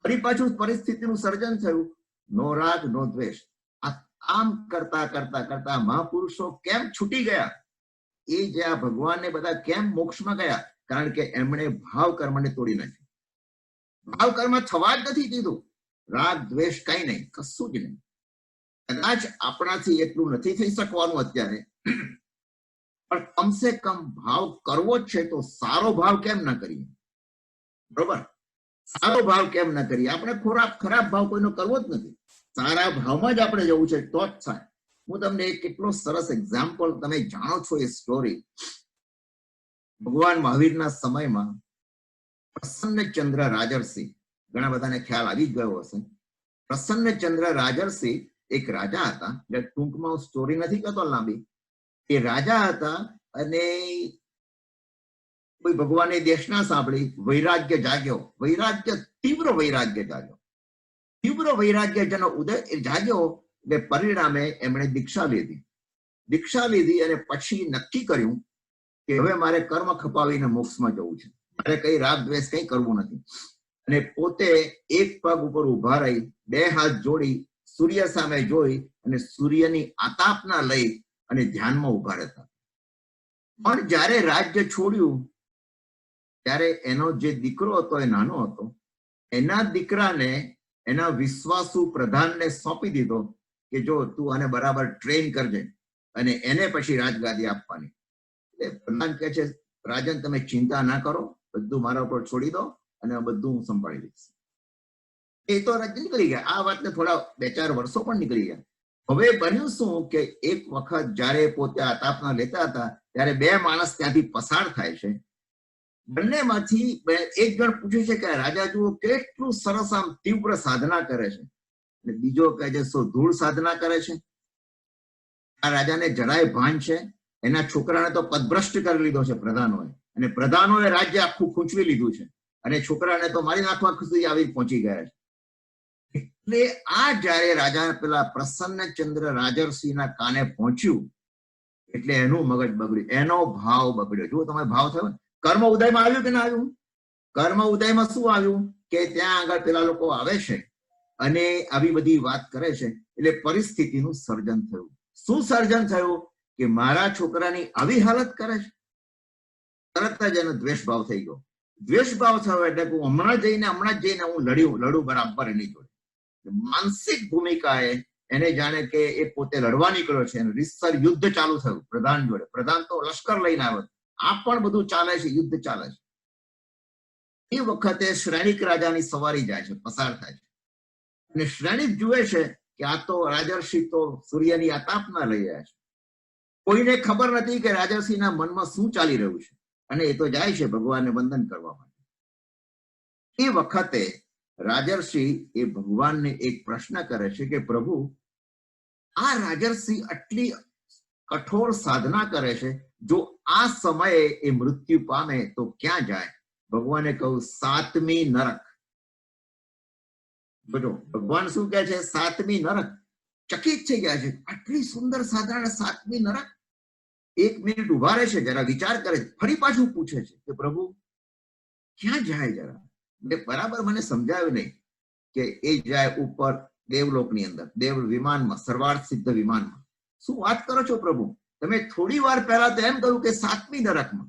ફરી પાછું પરિસ્થિતિનું સર્જન થયું, નો રાગ, નો દ્વેષ. આમ કરતા કરતા કરતા મહાપુરુષો કેમ છૂટી ગયા? એ જે આ ભગવાનને બધા કેમ મોક્ષમાં ગયા? કારણ કે એમણે ભાવ કર્મને તોડી નાખ્યું. ભાવ કર્મ થવા જ નથી દીધું. રાગ દ્વેષ કઈ નહીં, કશું જ નહીં. કદાચ આપણાથી એટલું નથી થઈ શકવાનું અત્યારે, પણ કમસે કમ ભાવ કરવો જ છે તો સારો ભાવ કેમ ના કરીએ? બરોબર, સારો ભાવ કેમ ના કરીએ? આપણે ખરાબ ભાવ કોઈનો કરવો જ નથી. સારા ભાવમાં જ આપણે જવું છે તો જ થાય. હું તમને એક કેટલો સરસ એક્ઝામ્પલ, તમે જાણો છો એ સ્ટોરી. ભગવાન મહાવીરના સમયમાં પ્રસન્નચંદ્ર રાજર્ષિ, ઘણા બધાને ખ્યાલ આવી જ ગયો હશે. પ્રસન્નચંદ્ર રાજર્ષિ એક રાજા હતા. એટલે ટૂંકમાં સ્ટોરી નથી કહેતો, લાંબી. એ રાજા હતા અને કોઈ ભગવાને દેશના સાંભળી, વૈરાગ્ય જાગ્યો. તીવ્ર વૈરાગ્ય જાગ્યો. તીવ્ર વૈરાગ્ય જેનો ઉદય એ જાગ્યો એટલે પરિણામે એમણે દીક્ષા લીધી અને પછી નક્કી કર્યું કે હવે મારે કર્મ ખપાવીને મોક્ષમાં જવું છે, મારે કઈ રાગ દ્વેષ કઈ કરવું નથી. અને પોતે એક પગ ઉપર ઉભા રહી, 2 હાથ જોડી, સૂર્ય સામે જોઈ અને સૂર્યની આતાપના લઈ અને ધ્યાનમાં ઉભા રહેતા. પણ જ્યારે રાજ્ય છોડ્યું ત્યારે એનો જે દીકરો હતો એ નાનો હતો. એના દીકરાને એના વિશ્વાસુ પ્રધાનને સોંપી દીધો કે જો તું આને બરાબર ટ્રેન કરજે અને એને પછી રાજગાદી આપવાની. પ્રધાન કહે છે, રાજન તમે ચિંતા ના કરો, બધું મારા ઉપર છોડી દો અને બધું હું સંભાળી લઈશ. એ તો નીકળી ગયા. આ વાતને થોડા 2-4 વર્ષો પણ નીકળી ગયા. હવે બન્યું શું કે એક વખત જયારે પોતે આતાપના લેતા હતા ત્યારે 2 માણસ ત્યાંથી પસાર થાય છે. બંનેમાંથી એક જણ પૂછે છે કે રાજા જુઓ કેટલું સરસ આમ તીવ્ર સાધના કરે છે, અને બીજો કહે છે શું ધૂળ સાધના કરે છે. આ રાજાને જરાય ભાન છે? એના છોકરાને તો પદભ્રષ્ટ કરી લીધો છે પ્રધાનોએ, અને પ્રધાનોએ રાજ્ય આખું ખૂંચવી લીધું છે, અને છોકરાને તો મારી નાખવા સુધી આવી પહોંચી ગયા છે. એટલે આ જયારે રાજા પેલા પ્રસન્નચંદ્ર રાજર્ષિના કાને પહોંચ્યું એટલે એનું મગજ બગડ્યું, એનો ભાવ બગડ્યો. જુઓ તમે ભાવ થયો. કર્મ ઉદયમાં આવ્યું કે ના આવ્યું? કર્મ ઉદયમાં શું આવ્યું કે ત્યાં આગળ પેલા લોકો આવે છે અને આવી બધી વાત કરે છે, એટલે પરિસ્થિતિનું સર્જન થયું. શું સર્જન થયું કે મારા છોકરાની આવી હાલત કરે છે. તરત જ એનો દ્વેષ ભાવ થઈ ગયો. દ્વેષ ભાવ થયો એટલે હું હમણાં જ જઈને હું લડું બરાબર એની જોડે. માનસિક ભૂમિકાએ એને જાણે કે એ પોતે લડવા નીકળ્યો છે, રીતસર યુદ્ધ ચાલુ થયું પ્રધાન જોડે. પ્રધાન તો લશ્કર લઈને આવ્યો, આ પણ બધું ચાલે છે, યુદ્ધ ચાલે છે. એ વખતે શ્રેણિક રાજાની સવારી જાય છે, પસાર થાય છે, અને શ્રેણિક જુએ છે કે આ તો રાજર્ષિ તો સૂર્યની આતાપના લઈ રહ્યા છે. કોઈને ખબર નથી કે રાજર્ષિના મનમાં શું ચાલી રહ્યું છે, અને એ તો જાય છે ભગવાનને વંદન કરવા માટે. એ વખતે રાજર્ષિ એ ભગવાનને એક પ્રશ્ન કરે છે કે પ્રભુ, આ રાજર્ષિ આટલી કઠોર સાધના કરે છે, જો આ સમયે એ મૃત્યુ પામે તો ક્યાં જાય? ભગવાને કહ્યું 7મી નરક. બોલો ભગવાન શું કહે છે? 7મી નરક. ચકિત થઈ ગયા છે, આટલી સુંદર સાધના 7મી નરક. 1 મિનિટ ઉભા રહે છે, જરા વિચાર કરે, ફરી પાછું પૂછે છે કે પ્રભુ ક્યાં જાય? જરા બરાબર મને સમજાવ્યું નહીં કે એ જાય ઉપર દેવલોકની અંદર, દેવ વિમાનમાં, સર્વાર્થ સિદ્ધ વિમાનમાં. શું વાત કરો છો પ્રભુ? તમે થોડી વાર પહેલા તો એમ કહ્યું કે 7મી નરકમાં,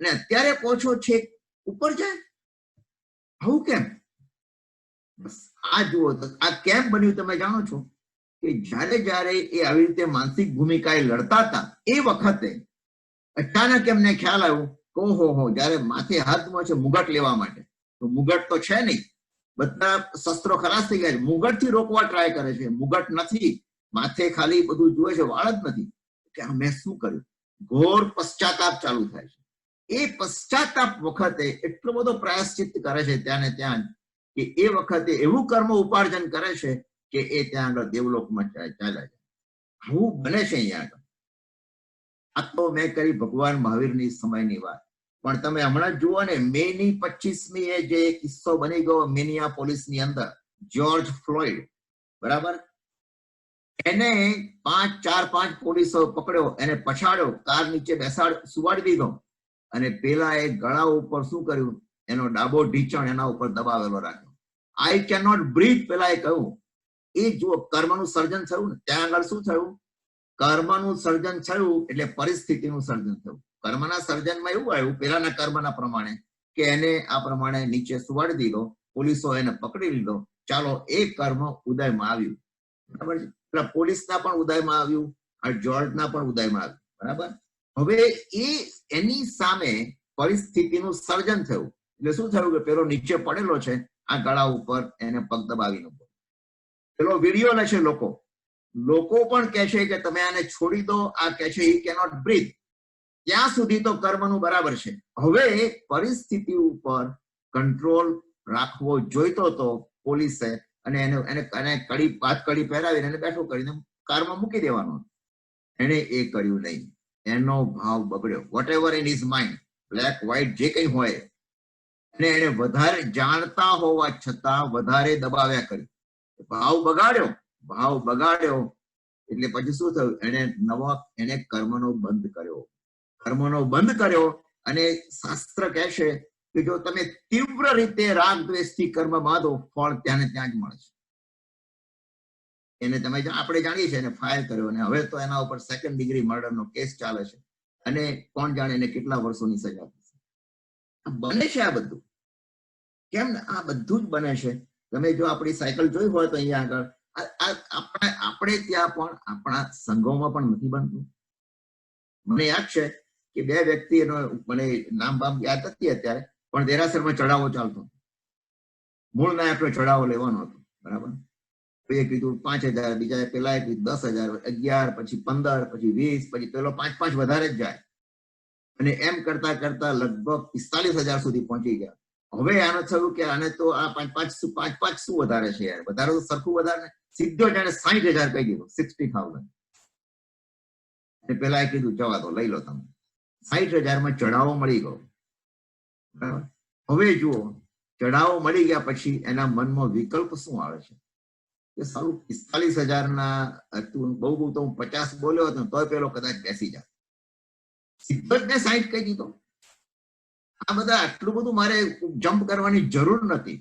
અને અત્યારે પહોંચો છે ઉપર જાય. આવું કેમ? બસ આ જુઓ, આ કેમ બન્યું તમે જાણો છો કે જયારે એ આવી રીતે માનસિક ભૂમિકાએ લડતા હતા એ વખતે અચાનક એમને ખ્યાલ આવ્યું કે ઓહો, જયારે માથે હાથ છે મુગટ લેવા માટે, તો મુગટ તો છે નહીં, બધા શસ્ત્રો ખલાસ થઈ ગયા છે. મુગટ થી રોકવા ટ્રાય કરે છે, મુગટ નથી, માથે ખાલી બધું જુએ છે, વાળ જ નથી. કે મેં શું કર્યું? ઘોર પશ્ચાતાપ ચાલુ થાય છે. એ પશ્ચાતાપ વખતે એટલો બધો પ્રાયશ્ચિત કરે છે ત્યાં ને ત્યાં કે એ વખતે એવું કર્મ ઉપાર્જન કરે છે કે એ ત્યાં આગળ દેવલોકમાં ચાલ્યા જાય. આવું બને છે અહીંયા આગળ. આ તો મેં કરી ભગવાન મહાવીરની સમયની વાત. પણ તમે હમણાં જુઓ ને, મેની 25મી એ જે કિસ્સો બની ગયો મિનિયાપોલિસની અંદર, જ્યોર્જ ફ્લોઇડ, બરાબર, એને 4-5 પોલીસો પકડ્યો, એને પછાડ્યો, કાર નીચે સુવાડી દીધો, અને પેલા એ ગળા ઉપર શું કર્યું? એનો ડાબો ઢીંચણ એના ઉપર દબાવેલો રાખ્યો. આઈ કેન નોટ બ્રીથ પેલા એ કહ્યું. એ જુઓ કર્મનું સર્જન થયું ને ત્યાં આગળ. શું થયું? કર્મનું સર્જન થયું એટલે પરિસ્થિતિનું સર્જન થયું. કર્મના સર્જનમાં એવું આવ્યું પેલાના કર્મના પ્રમાણે કે એને આ પ્રમાણે નીચે સુવાડી દીધો, પોલીસો એને પકડી લીધો, ચાલો એ કર્મ ઉદયમાં આવ્યું. બરાબર છે? એટલે પોલીસના પણ ઉદયમાં આવ્યું, આ જ્યોર્જના પણ ઉદયમાં આવ્યું. બરાબર. હવે એની સામે પરિસ્થિતિનું સર્જન થયું. એટલે શું થયું કે પેલો નીચે પડેલો છે, આ ગળા ઉપર એને પગ દબાવીને પેલો વિડીયો લે છે. લોકો પણ કહે છે કે તમે આને છોડી દો, આ કહે છે હી કેનોટ બ્રીથ. ત્યાં સુધી તો કર્મનું બરાબર છે. હવે પરિસ્થિતિ ઉપર કંટ્રોલ રાખવો જોઈતો હતો પોલીસે, અને એને કડી પહેરાવીને એને બેઠો કરીને કારમાં મૂકી દેવાનો. એને એ કર્યું નહીં. એનો ભાવ બગડ્યો. Whatever in his mind, black white જે કઈ હોય, અને એને વધારે જાણતા હોવા છતાં વધારે દબાવ્યા કર્યું. ભાવ બગાડ્યો એટલે પછી શું થયું? એને કર્મનો બંધ કર્યો. અને શાસ્ત્ર કહે છે કે જો તમે તીવ્ર રીતે રાગ દ્વેષથી કર્મ બાંધો, ફળ ત્યાં ને ત્યાં જ મળે છે. એને આપણે જાણીએ છીએ, એને ફાયર કર્યો, અને હવે તો એના ઉપર 2nd ડિગ્રી મર્ડરનો કેસ ચાલે છે, અને કોણ જાણે એને કેટલા વર્ષોની સજા થશે. બને છે આ બધું. કેમ? આ બધું જ બને છે. તમે જો આપણી સાયકલ જોઈ હોય તો અહીંયા આગળ આપણે ત્યાં પણ આપણા સંઘોમાં પણ નથી બનતું. મને યાદ છે કે 2 વ્યક્તિ, મને નામ બામ યાદ નથી અત્યારે, પણ દેરાસરમાં ચડાવો ચાલતો, મૂળ નાયકનો ચડાવો લેવાનો હતો, બરાબર. એ કીધું 5,000, બીજા પેલા કીધું 10,000, 11, પછી 15, પછી 20, પછી પેલો 5 વધારે જ જાય, અને એમ કરતા કરતા લગભગ 45,000 સુધી પહોંચી ગયા. હવે આને થયું કે આને તો આ 5 શું વધારે છે યાર, વધારે તો સરખું વધારે, સીધો જાણે 60,000 કહી દીધું, 60,000. પેલા કીધું જવા દો, લઈ લો તમે. 60,000 માં ચઢાવો મળી ગયો, બરાબર. હવે જુઓ, ચઢાવો મળી ગયા પછી એના મનમાં વિકલ્પ શું આવે છે કે સારું 45,000 તું બહુ તો હું 50 બોલ્યો હતો તો પેલો કદાચ બેસી જાય, સીધો જ ને 60 કહી દીધો. આ બધા આટલું બધું મારે જમ્પ કરવાની જરૂર નથી.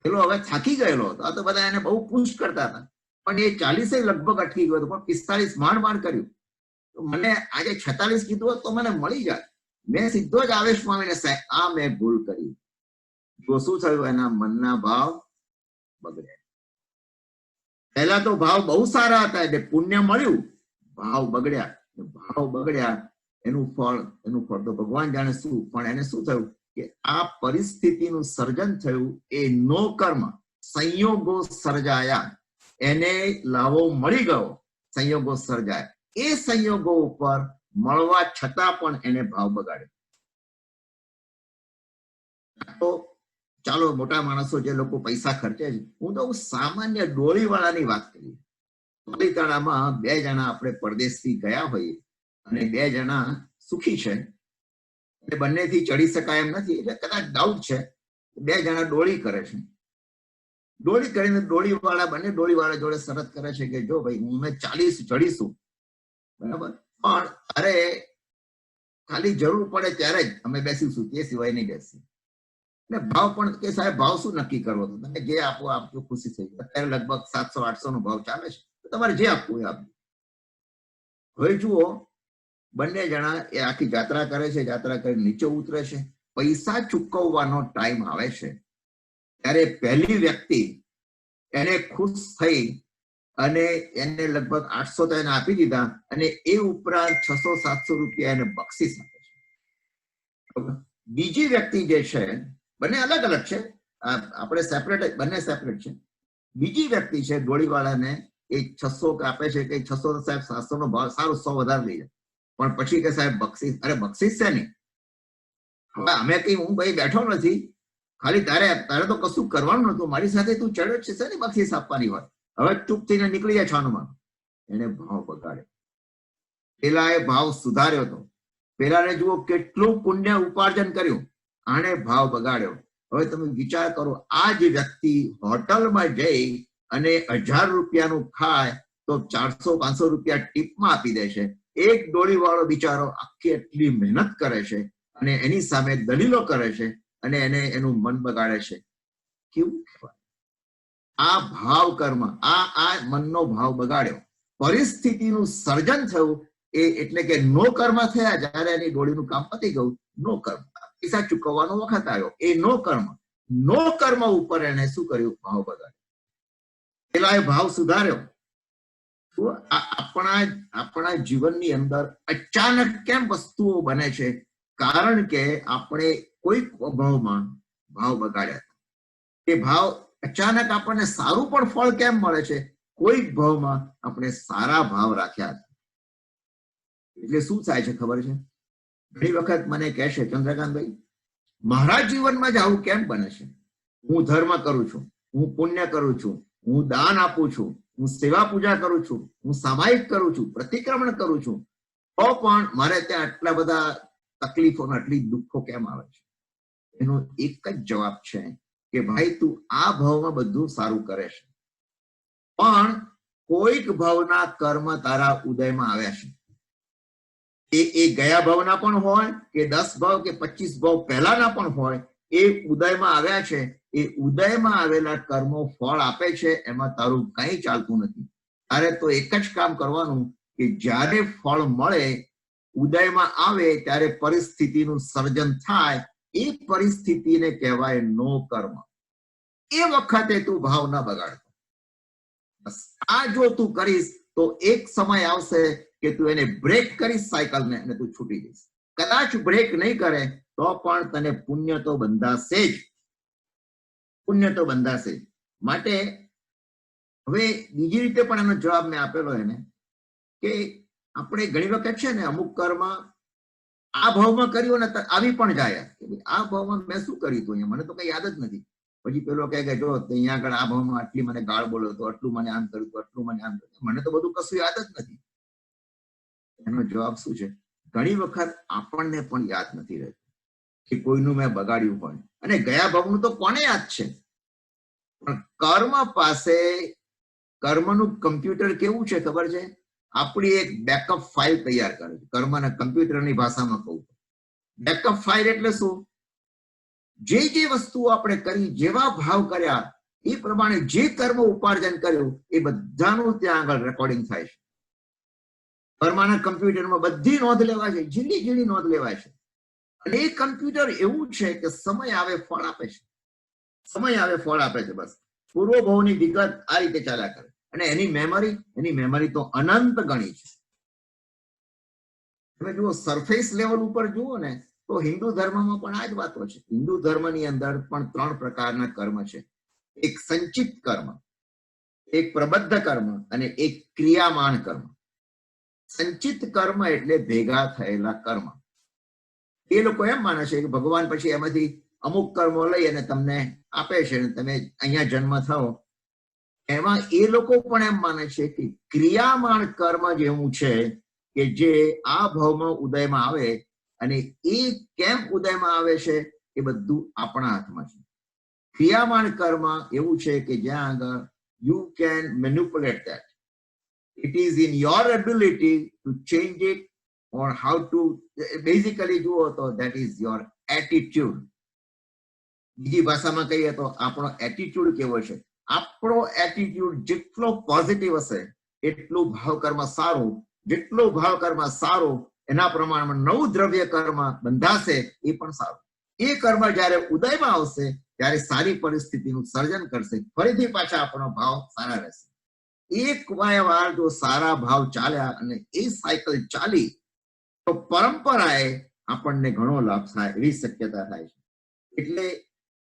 પેલો હવે થાકી ગયેલો હતો, આ તો બધા એને બહુ પુશ કરતા હતા, પણ એ 40 લગભગ અટકી ગયો હતો, પણ 45 માંડ કર્યું. મને આજે 46 કીધું હોત તો મને મળી જાય. મેં સીધો જ આવેશમાં આવીને આ મેં ભૂલ કરી. જો શું થયું, એના મનના ભાવ બગડ્યા. પહેલા તો ભાવ બહુ સારા હતા એટલે પુણ્ય મળ્યું, ભાવ બગડ્યા, એનું ફળ તો ભગવાન જાણે શું. પણ એને શું થયું કે આ પરિસ્થિતિનું સર્જન થયું એ નો કર્મ, સંયોગો સર્જાયા, એને લાવો મળી ગયો, સંયોગો સર્જાયા. એ સંયોગો ઉપર મળવા છતાં પણ એને ભાવ બગાડ્યો. તો ચાલો મોટા માણસો જે લોકો પૈસા ખર્ચે છે, હું તો સામાન્ય ડોળીવાળાની વાત કરી. પાલીતાણામાં 2 જણા આપણે પરદેશથી ગયા હોઈએ અને 2 જણા સુખી છે, એટલે બંનેથી ચડી શકાય એમ નથી, એટલે કદાચ ડાઉટ છે. 2 જણા ડોળી કરે છે, ડોળી કરીને બંને ડોળીવાળા જોડે શરત કરે છે કે જો ભાઈ હું 40 ચડીશું, બરાબર, પણ અરે ખાલી જરૂર પડે ત્યારે જ અમે બેસીશું, તે સિવાય નહીં બેસી. ને ભાવ પણ કે સાહેબ ભાવ શું નક્કી કરવો, તમે જે આપો આપજો, ખુશી થઈ ગઈ. અત્યારે લગભગ 700-800 નો ભાવ ચાલે છે, તમારે જે આપવું એ આપજો. હવે જુઓ, બંને જણા એ આખી યાત્રા કરે છે, યાત્રા કરી નીચે ઉતરે છે, પૈસા ચૂકવવાનો ટાઈમ આવે છે ત્યારે પહેલી વ્યક્તિ એને ખુશ થઈ અને એને લગભગ 800 તો એને આપી દીધા, અને એ ઉપરાંત 600-700 રૂપિયા એને બક્ષિસ આપે છે. બીજી વ્યક્તિ જે છે, બંને અલગ અલગ છે, આપણે સેપરેટ, બંને સેપરેટ છે. બીજી વ્યક્તિ છે ડોળીવાળાને એ 600 આપે છે કે 600 સાહેબ 700 નો ભાવ, સારું 100 વધારે લઈ જાય, પણ પછી કે સાહેબ બક્ષિસ. અરે બક્ષિસ છે નહીં, હવે અમે કઈ હું ભાઈ બેઠો નથી, ખાલી તારે તો કશું કરવાનું નતું, મારી સાથે તું ચડ્યો છે, ને બક્ષિસ આપવાની હોય. હવે ચૂપ થઈને નીકળી જાય છાનુમાં. એને ભાવ બગાડે. પેલા એ ભાવ સુધાર્યો હતો, પેલાને જુઓ કેટલું પુણ્ય ઉપાર્જન કર્યું, આને ભાવ બગાડ્યો. હવે તમે વિચાર કરો, આ જ વ્યક્તિ હોટલમાં જઈ અને 1000 રૂપિયાનું ખાય તો 400-500 રૂપિયા ટીપમાં આપી દે છે. એક ડોળી વાળો બિચારો આખી એટલી મહેનત કરે છે અને એની સામે દલીલો કરે છે અને એને એનું મન બગાડે છે. કેવું કહેવાય? આ ભાવ કર્મ, આ મનનો ભાવ બગાડ્યો, પરિસ્થિતિનું સર્જન થયું. એ એટલે કે નો કર્મ થયા. જયારે એની ડોળીનું કામ પતી ગયું, નો કર્મ, પૈસા ચૂકવવાનો વખત આવ્યો, એ નો કર્મ ઉપર એને શું કર્યું? ભાવ બગાડ્યો. પેલા એ ભાવ સુધાર્યો. આપણા જીવનની અંદર અચાનક કેમ વસ્તુઓ બને છે? કારણ કે આપણે કોઈક ભાવમાં ભાવ બગાડ્યા. એ ભાવ અચાનક આપણને સારું પણ ફળ કેમ મળે છે? કોઈક ભાવમાં આપણે સારા ભાવ રાખ્યા. એટલે શું થાય છે ખબર છે? ઘણી વખત મને કહે છે, ચંદ્રકાંતભાઈ, મારા જીવનમાં જ આવું કેમ બને છે? હું ધર્મ કરું છું, હું પુણ્ય કરું છું, હું દાન આપું છું, હું સેવા પૂજા કરું છું, હું સામાયિક કરું છું, પ્રતિક્રમણ કરું છું, તો પણ મારે ત્યાં આટલા બધા તકલીફો, આટલી દુઃખો કેમ આવે છે? એનો એક જ જવાબ છે કે ભાઈ તું આ ભાવમાં બધું સારું કરે છે, પણ કોઈક ભાવના કર્મ તારા ઉદયમાં આવ્યા છે. એ ગયા ભાવના પણ હોય કે 10 ભાવ કે 25 ભાવ પહેલાના પણ હોય, એ ઉદયમાં આવ્યા છે. એ ઉદયમાં આવેલા કર્મો ફળ આપે છે, એમાં તારું કંઈ ચાલતું નથી. તારે તો એક જ કામ કરવાનું કે જ્યારે ફળ મળે, ઉદયમાં આવે ત્યારે પરિસ્થિતિનું સર્જન થાય, એ પરિસ્થિતિને કહેવાય નો કર્મ. એ વખતે તું ભાવ ન બગાડતો. બસ આ જો તું કરીશ તો એક સમય આવશે કે તું એને બ્રેક કરીશ સાયકલને, અને તું છૂટી જઈશ. કદાચ બ્રેક નહીં કરે તો પણ તને પુણ્ય તો બંધાશે જ, પુણ્ય તો બંધાશે જ. માટે હવે બીજી રીતે પણ એનો જવાબ મેં આપેલો એને કે આપણે ઘણી વખત છે ને અમુક કર્મ આ ભાવમાં કર્યું ને આવી પણ જાય કે આ ભાવમાં મેં શું કર્યું હતું અહીંયા, મને તો કઈ યાદ જ નથી. પછી પેલો કહે કે જો અહીંયા આગળ આ ભાવમાં આટલી મને ગાળ બોલ્યો હતો, આટલું મને આમ કર્યું હતું, આટલું મને આમ કર્યું, મને તો બધું કશું યાદ જ નથી. એનો જવાબ શું છે? ઘણી વખત આપણને પણ યાદ નથી રહેતું કે કોઈનું મેં બગાડ્યું પણ, અને ગયા ભાવનું તો કોને યાદ છે? પણ કર્મ પાસે કર્મનું કમ્પ્યુટર કેવું છે ખબર છે? આપણી એક બેકઅપ ફાઇલ તૈયાર કરે છે. કર્મના કમ્પ્યુટરની ભાષામાં કહું તો બેકઅપ ફાઇલ એટલે શું? જે જે વસ્તુઓ આપણે કરી, જેવા ભાવ કર્યા, એ પ્રમાણે જે કર્મ ઉપાર્જન કર્યું એ બધાનું ત્યાં આગળ રેકોર્ડિંગ થાય છે. કર્મના કમ્પ્યુટરમાં બધી નોંધ લેવાય છે, ઝીણી ઝીણી નોંધ લેવાય છે. અને એ કમ્પ્યુટર એવું છે કે સમય આવે ફળ આપે છે, સમય આવે ફળ આપે છે. બસ પૂર્વ ભાવની વિગત આ રીતે ચાલ્યા કરે. અને એની મેમરી તો અનંત ગણી છે. તમે જુઓ સરફેસ લેવલ ઉપર જુઓ ને તો હિન્દુ ધર્મમાં પણ આ જ વાતો છે. હિન્દુ ધર્મની અંદર પણ 3 પ્રકારના કર્મ છે. એક સંચિત કર્મ, એક પ્રબદ્ધ કર્મ અને એક ક્રિયામાન કર્મ. સંચિત કર્મ એટલે ભેગા થયેલા કર્મ. એ લોકો એમ માને છે કે ભગવાન પછી એમાંથી અમુક કર્મો લઈ અને તમને આપે છે અને તમે અહીંયા જન્મ થયો. એમાં એ લોકો પણ એમ માને છે કે ક્રિયામાન કર્મ જેવું છે કે જે આ ભાવમાં ઉદયમાં આવે, અને એ કેમ ઉદયમાં આવે છે એ બધું આપણા હાથમાં છે. ક્રિયામાન કર્મ એવું છે કે જ્યાં આગળ you can manipulate that. It is in your ability to change it or how to basically જુઓ તો that is your attitude. બીજી ભાષામાં કહીએ તો આપણો એટીટ્યુડ કેવો છે. આપણો એટીટ્યુડ જેટલો પોઝિટિવ હશે એટલું ભાવ કર્મ સારું, જેટલું ભાવ કર્મ સારું એના પ્રમાણમાં નવું દ્રવ્ય કર્મ બંધાશે એ પણ સારું. એ કર્મ જ્યારે ઉદયમાં આવશે ત્યારે સારી પરિસ્થિતિનું સર્જન કરશે, ફરીથી પાછા આપણો ભાવ સારા રહેશે. એક વાર જો સારા ભાવ ચાલ્યા અને એ સાયકલ ચાલી તો પરંપરાએ આપણને ઘણો લાભ થાય એવી શક્યતા થાય છે. એટલે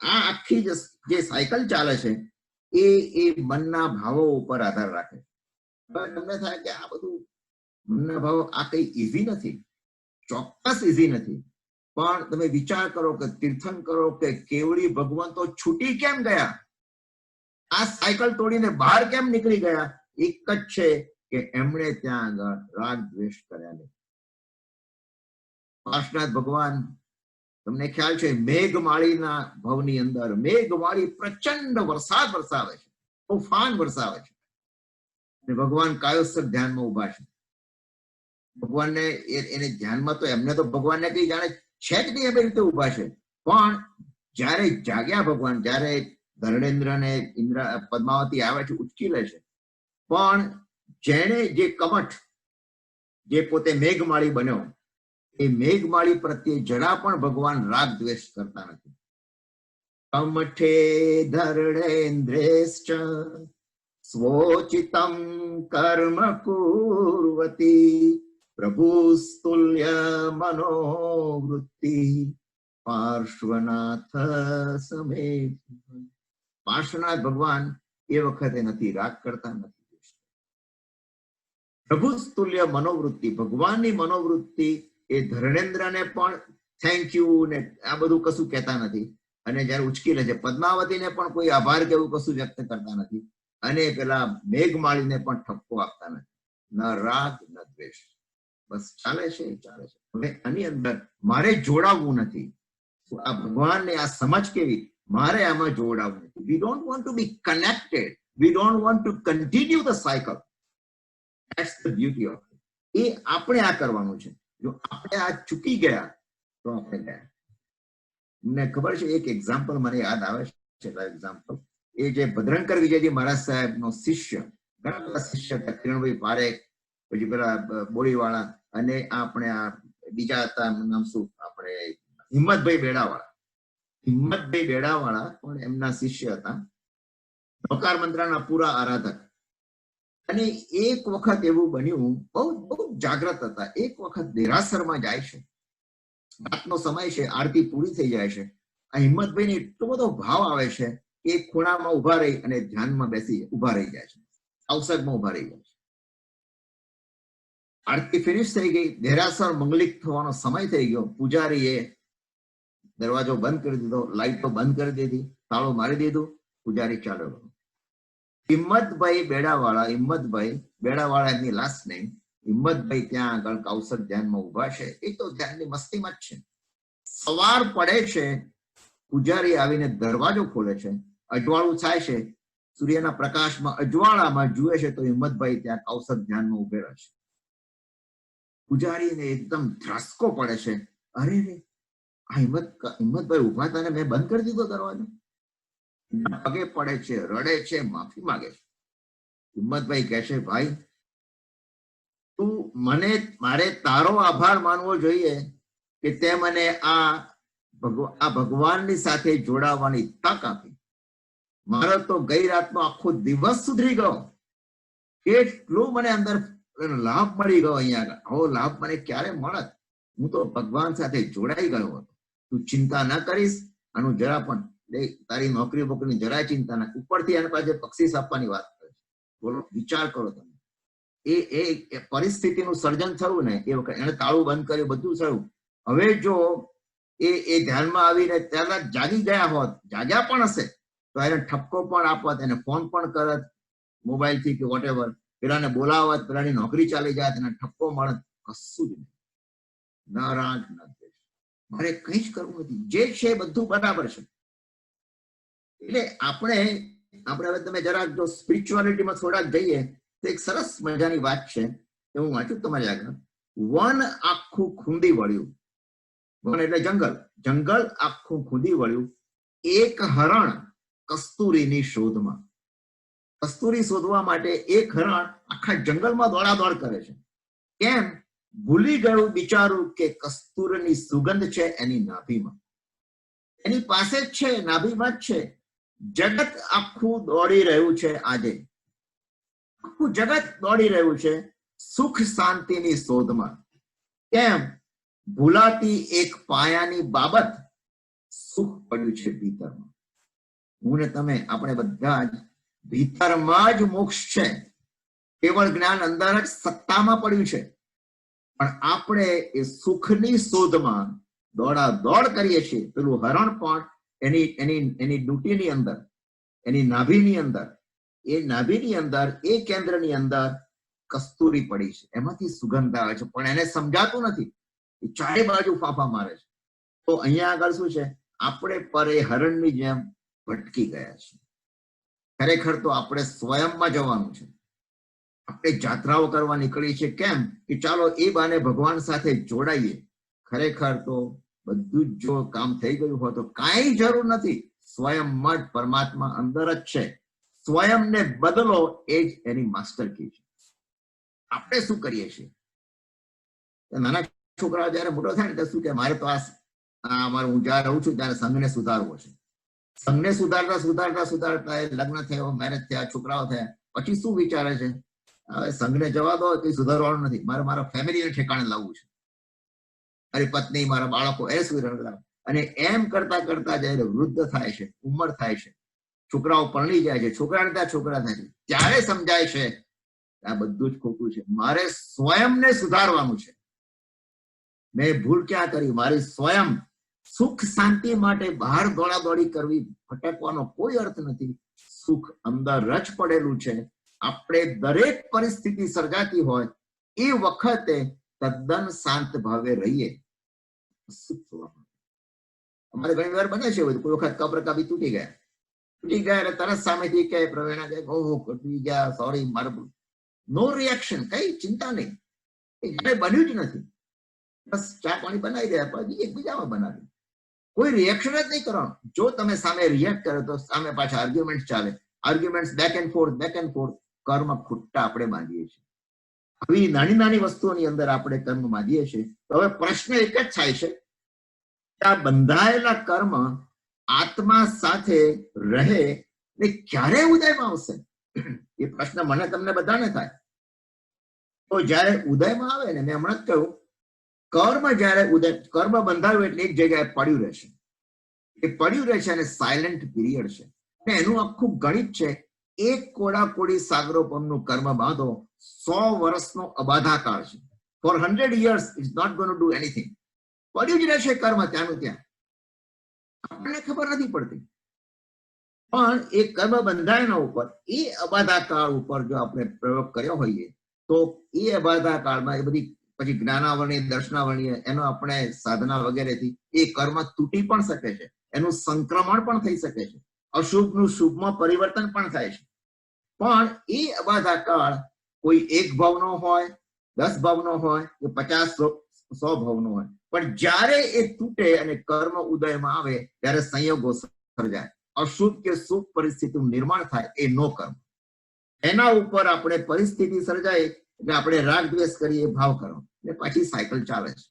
આ આખી જે સાયકલ ચાલે છે એ મનના ભાવો ઉપર આધાર રાખે. તમને થાય કે આ બધું મનના ભાવો આ કઈ ઈઝી નથી, ચોક્કસ ઈઝી નથી. પણ તમે વિચાર કરો કે તીર્થંકરો કે કેવડી ભગવાન તો છૂટી કેમ ગયા, આ સાયકલ તોડીને બહાર કેમ નીકળી ગયા? એક જ છે કે એમણે ત્યાં આગળ રાગ દ્વેષ કર્યા નહીં. પાર્શ્વનાથ ભગવાન, તમને ખ્યાલ છે મેઘમાળીના ભવની અંદર મેઘમાળી પ્રચંડ વરસાદ વરસાવે છે, તોફાન વરસાવે છે, અને ભગવાન કાયોત્સક ધ્યાનમાં ઉભા છે. ભગવાનને એને ધ્યાનમાં તો એમને તો ભગવાનને કઈ જાણે છે જ નહીં એવી રીતે ઉભા છે. પણ જયારે જાગ્યા ભગવાન, જયારે ધર્મેન્દ્ર ને ઇન્દ્ર પદ્માવતી આવે છે, ઉચકી લે છે, પણ જેણે જે કમઠ, જે પોતે મેઘમાળી બન્યો, એ મેઘમાળી પ્રત્યે જરા પણ ભગવાન રાગ દ્વેષ કરતા નથી. કમઠે ધર્મેન્દ્રેશ્ચ સ્વોચિતમ કર્મ કુર્વતી પ્રભુસ્તુલ્ય મનોવૃત્તિ પાર્શ્વનાથ સમે. પાર્શ્વનાથ ભગવાન એ વખતે નથી રાગ કરતા, નથી પ્રભુસ્તુલ્ય મનોવૃત્તિ, ભગવાનની મનોવૃત્તિ એ ધર્મેન્દ્રને પણ થેન્ક યુ ને આ બધું કશું કહેતા નથી. અને જયારે ઉચકી લે છે પદ્માવતીને પણ કોઈ આભાર કે એવું કશું વ્યક્ત કરતા નથી. અને પેલા મેઘમાળીને પણ ઠપકો આપતા નથી. ન રાગ ન દ્વેષ, બસ ચાલે છે, ચાલે છે. હવે આની અંદર મારે જોડાવવું નથી. આ ભગવાનને આ સમજ કેવી, મારે આમાં જોડાવવું નથી. We don't want to be connected, we don't want to continue the cycle. That's the beauty of it. એ આપણે આ કરવાનું છે. જો આપણે આ ચૂકી ગયા તો આપણે ગયા. મને ખબર છે એક એક્ઝામ્પલ મને યાદ આવે છે. એક્ઝામ્પલ એ જે ભદ્રંકર વિજયજી મહારાજ સાહેબ નો શિષ્ય, ઘણા બધા શિષ્ય હતા, કિરણભાઈ પારેખ, પછી પેલા બોડીવાળા, અને આપણે આ બીજા હતા, નામ શું, આપણે હિંમતભાઈ બેડાવાળા. હિંમતભાઈ બેડાવાળા પણ એમના શિષ્ય હતા, નૌકાર મંત્રના પૂરા આરાધક. અને એક વખત એવું બન્યું, બહુ જાગ્રત હતા, એક વખત દેરાસરમાં જાય છે રાતનો સમય છે, આરતી પૂરી થઈ જાય છે. આ હિંમતભાઈને એટલો બધો ભાવ આવે છે કે એક ખૂણામાં ઉભા રહી અને ધ્યાનમાં બેસી ઉભા રહી જાય છે, અવસરમાં ઉભા રહી જાય છે. આરતી ફિનિશ થઈ ગઈ, દેરાસર મંગલિક થવાનો સમય થઈ ગયો. પૂજારીએ દરવાજો બંધ કરી દીધો, લાઈટો બંધ કરી દીધી, તાળો મારી દીધું. પૂજારી ચાલ્યો ગયો. હિંમતભાઈ બેડાવાળા એમની લાસ્ટ નેમ. હિંમતભાઈ ત્યાં આગળ કૌશલ ધ્યાનમાં ઉભા છે. એ તો ધ્યાનની મસ્તીમાં જ છે. સવાર પડે છે, પૂજારી આવીને દરવાજો ખોલે છે, અજવાળું થાય છે. સૂર્યના પ્રકાશમાં અજવાળામાં જુએ છે તો હિંમતભાઈ ત્યાં કૌશલ ધ્યાનમાં ઉભેલા છે. પૂજારીને એકદમ ધ્રાસકો પડે છે. અરે રે, આ હિંમતભાઈ ઉભા હતા ને મેં બંધ કરી દીધો દરવાજો. પગે પડે છે, રડે છે, માફી માંગે છે. હિંમતભાઈ કહે છે, ભાઈ તું મારે તારો આભાર માનવો જોઈએ કે તે મને આ ભગવાનની સાથે જોડાવાની તક આપી. મારો તો ગઈ રાતનો આખો દિવસ સુધરી ગયો. કેટલું મને અંદર લાભ મળી ગયો. અહીંયા આવો લાભ મને ક્યારે મળત? હું તો ભગવાન સાથે જોડાઈ ગયો હતો. તું ચિંતા ના કરીશ, આનું જરા પણ તારી નોકરી બોકરીની જરાય ચિંતા ના. ઉપરથી એના પાસે બક્ષિસ આપવાની વાત કરે છે. બોલો, વિચાર કરો તમે. એ પરિસ્થિતિનું સર્જન થયું ને એ વખતે એને તાળું બંધ કર્યું, બધું થયું. હવે જો એ ધ્યાનમાં આવીને ત્યારબાદ જાગી ગયા હોત, જાગ્યા પણ હશે તો એને ઠપકો પણ આપત, એને ફોન પણ કરત મોબાઈલ થી કે વોટેવર, પેલાને બોલાવત, પેલાની નોકરી ચાલી જાય, એને ઠપકો મળત. કશું જ નહીં. ન રાગ ન દ્વેષ, મારે કઈ જ કરવું નથી. જે છે બધું બરાબર છે. એટલે આપણે હવે તમે જરાક જો સ્પિરિચ્યુઆલિટીમાં થોડાક જઈએ તો એક સરસ મજાની વાત છે એ હું વાંચું તમારી આગળ. વન આખું ખૂંદી વળ્યું. વન એટલે જંગલ આખું ખૂંદી વળ્યું. એક હરણ કસ્તુરીની શોધમાં. કસ્તુરી શોધવા માટે એક હરણ આખા જંગલમાં દોડાદોડ કરે છે. કેમ? ભૂલી ગયું બિચારું કે કસ્તુરીની સુગંધ છે એની નાભીમાં, એની પાસે જ છે, નાભીમાં જ છે. જગત આખું દોડી રહ્યું છે. આજે આખું જગત દોડી રહ્યું છે સુખ શાંતિની શોધમાં. કેમ? ભૂલાતી એક પાયાની બાબત, સુખ પડ્યું છે ભીતરમાં. હું ને તમે આપણે બધા જ ભીતરમાં જ મોક્ષ છે. કેવળ જ્ઞાન અંદર જ સત્તામાં પડ્યું છે. પણ આપણે એ સુખની શોધમાં દોડાદોડ કરીએ છીએ. પેલું હરણ પણ એની ડ્યુટીની અંદર, એની નાભીની અંદર, એ નાભીની અંદર, એ કેન્દ્રની અંદર કસ્તુરી પડી છે. એમાંથી સુગંધ આવે છે પણ એને સમજાતું નથી. એ ચારે બાજુ ફાફા મારે છે. તો અહીંયા આગળ શું છે? આપણે પર એ હરણની જેમ ભટકી ગયા છે. ખરેખર તો આપણે સ્વયંમાં જવાનું છે. આપણે જાત્રાઓ કરવા નીકળી છે. કેમ? કે ચાલો એ બાને ભગવાન સાથે જોડાઈએ. ખરેખર તો બધું જ જો કામ થઈ ગયું હોય તો કાંઈ જરૂર નથી. સ્વયંમાં જ પરમાત્મા અંદર જ છે. સ્વયંને બદલો, એ જ એની માસ્ટર કી છે. આપણે શું કરીએ છીએ? નાના છોકરા જયારે મોટો થાય ને તો શું કે મારે તો મારે હું જ્યાં રહું છું ત્યારે સંઘને સુધારવો છે. સંઘને સુધારતા એ લગ્ન થયો, મેરેજ થયા, છોકરાઓ થયા, પછી શું વિચારે છે? હવે સંઘને જવા દો, કઈ સુધારવાનું નથી, મારે મારા ફેમિલીને ઠેકાણે લાવવું છે. મારી પત્ની, મારા બાળકો એ સુધારવા. અને એમ કરતા કરતા જયારે વૃદ્ધ થાય છે, ઉંમર થાય છે, છોકરાઓ પરણી જાય છે, છોકરાને ત્યાં છોકરા થાય છે, ત્યારે સમજાય છે આ બધું જ ખોટું છે. મારે સ્વયંને સુધારવાનું છે. મેં ભૂલ ક્યાં કરી? મારી સ્વયં સુખ શાંતિ માટે બહાર દોડાદોડી કરવી, ભટકવાનો કોઈ અર્થ નથી. સુખ અંદર જ પડેલું છે. આપણે દરેક પરિસ્થિતિ સર્જાતી હોય એ વખતે તદ્દન શાંત ભાવે રહીએ. અમારે ઘણી વાર બને છે કોઈ વખત કપ રકાબી તૂટી ગયા એટલે તરત સામેથી કે પ્રવીણા કે ઓહો તૂટી ગયા, સોરી, મારું. નો રિએક્શન, કઈ ચિંતા નહીં. એ બન્યું જ નથી. બસ ચા પાણી બનાવી દે, પછી એકબીજામાં બનાવી. કોઈ રિએક્શન જ નહીં કરવાનું. જો તમે સામે રિએક્ટ કરો તો સામે પાછા આર્ગ્યુમેન્ટ ચાલે. Argument back and fourth. કર્મ ખોટા આપણે બાંધીએ છીએ. આવી નાની નાની વસ્તુઓની અંદર આપણે કર્મ બાંધીએ છીએ. તો હવે પ્રશ્ન એક જ થાય છે, આ બંધાયેલા કર્મ આત્મા સાથે રહે ને ક્યારે ઉદયમાં આવશે? એ પ્રશ્ન મને તમને બધાને થાય. તો જયારે ઉદયમાં આવે ને, મેં હમણાં જ કહ્યું કર્મ જ્યારે ઉદય, કર્મ બંધાયું એટલે એક જગ્યાએ પડ્યું રહેશે. એ પડ્યું રહેશે અને સાયલેન્ટ પીરિયડ છે. અને એનું આખું ગણિત છે, એક કોડાકોડી સાગરોપમનું કર્મ બાંધો, 100 વર્ષનો અબાધાકાળ છે. For 100 years is not going to do anything. પડ્યું જ રહેશે કર્મ ત્યાંનું ત્યાં. આપણને ખબર નથી પડતી, પણ એ કર્મ બંધાયના ઉપર, એ અબાધાકાળ ઉપર જો આપણે પ્રયોગ કર્યો હોઈએ તો એ અબાધાકાળમાં એ બધી પછી જ્ઞાનાવરણીય, દર્શનાવરણીય, એનો આપણે સાધના વગેરેથી એ કર્મ તૂટી પણ શકે છે, એનું સંક્રમણ પણ થઈ શકે છે, અશુભનું શુભમાં પરિવર્તન પણ થાય છે. પણ એ અબાધાકાળ કોઈ એક ભાવનો હોય, 10 ભાવનો હોય કે 50, 100 ભાવનો હોય, પણ જ્યારે એ તૂટે અને કર્મ ઉદયમાં આવે ત્યારે સંયોગો સર્જાય, અશુભ કે શુભ પરિસ્થિતિનું નિર્માણ થાય, એ નો કર્મ. એના ઉપર આપણે પરિસ્થિતિ સર્જાય એટલે આપણે રાગ દ્વેષ કરીએ, ભાવ કરો, એટલે પાછી સાયકલ ચાલે છે.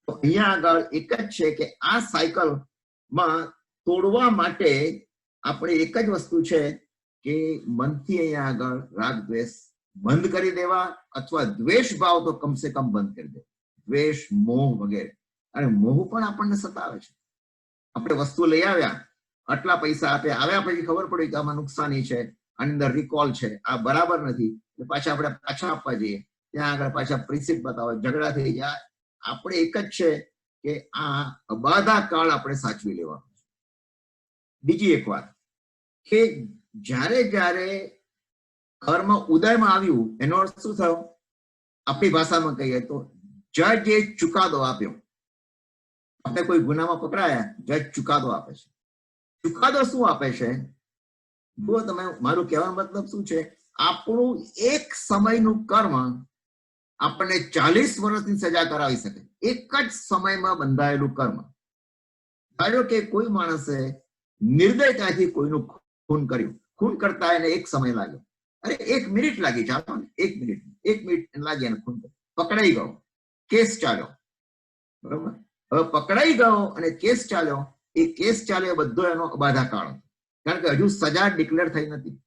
તો અહીંયા આગળ એક જ છે કે આ સાયકલમાં તોડવા માટે આપણે એક જ વસ્તુ છે કે મનથી અહીંયા આગળ રાગ દ્વેષ બંધ કરી દેવા, અથવા દ્વેષ ભાવ તો કમસે કમ બંધ કરી દેવા, દ્વેષ, મોહ વગેરે. અને મોહ પણ આપણને સતાવે છે. આપણે વસ્તુ લઈ આવ્યા, આટલા પૈસા આપ્યા, આવ્યા પછી ખબર પડી કે આમાં નુકસાની છે, આની અંદર રિકોલ છે, આ બરાબર નથી, પાછા આપણે પાછા આપવા જઈએ, ત્યાં આગળ પાછા પ્રિન્સિપ બતાવે, ઝઘડા થઈ જાય. આપણે એક જ છે કે આ અબાધા કાળ આપણે સાચવી લેવાનો. બીજી એક વાત કે જ્યારે જ્યારે કર્મ ઉદયમાં આવ્યું, એનો અર્થ શું થયો? આપણી ભાષામાં કહીએ તો જજે ચુકાદો આપ્યો. આપણે કોઈ ગુનામાં પકડાયા, જજ ચુકાદો આપે છે. ચુકાદો શું આપે છે? જો તમે, મારું કહેવાનો મતલબ શું છે, આપણું એક સમયનું કર્મ આપણને 40 વર્ષની સજા કરાવી શકે. એક જ સમયમાં બંધાયેલું કર્મ. ધારો કે કોઈ માણસે નિર્દયતાથી કોઈનું ખૂન કર્યું, ખૂન કરતા એને એક સમય લાગ્યો, અરે 1 મિનિટ લાગી, ચાલો ને, 1 મિનિટ લાગી એને ખૂન કર્યું, પકડાઈ ગયો, કેસ ચાલ્યો, બરોબર. હવે પકડાઈ ગયો અને કેસ ચાલ્યો, એ કેસ ચાલ્યો બધો એનો અબાધા કાળ, કારણ કે હજુ સજા ડિક્લેર થઈ નથી.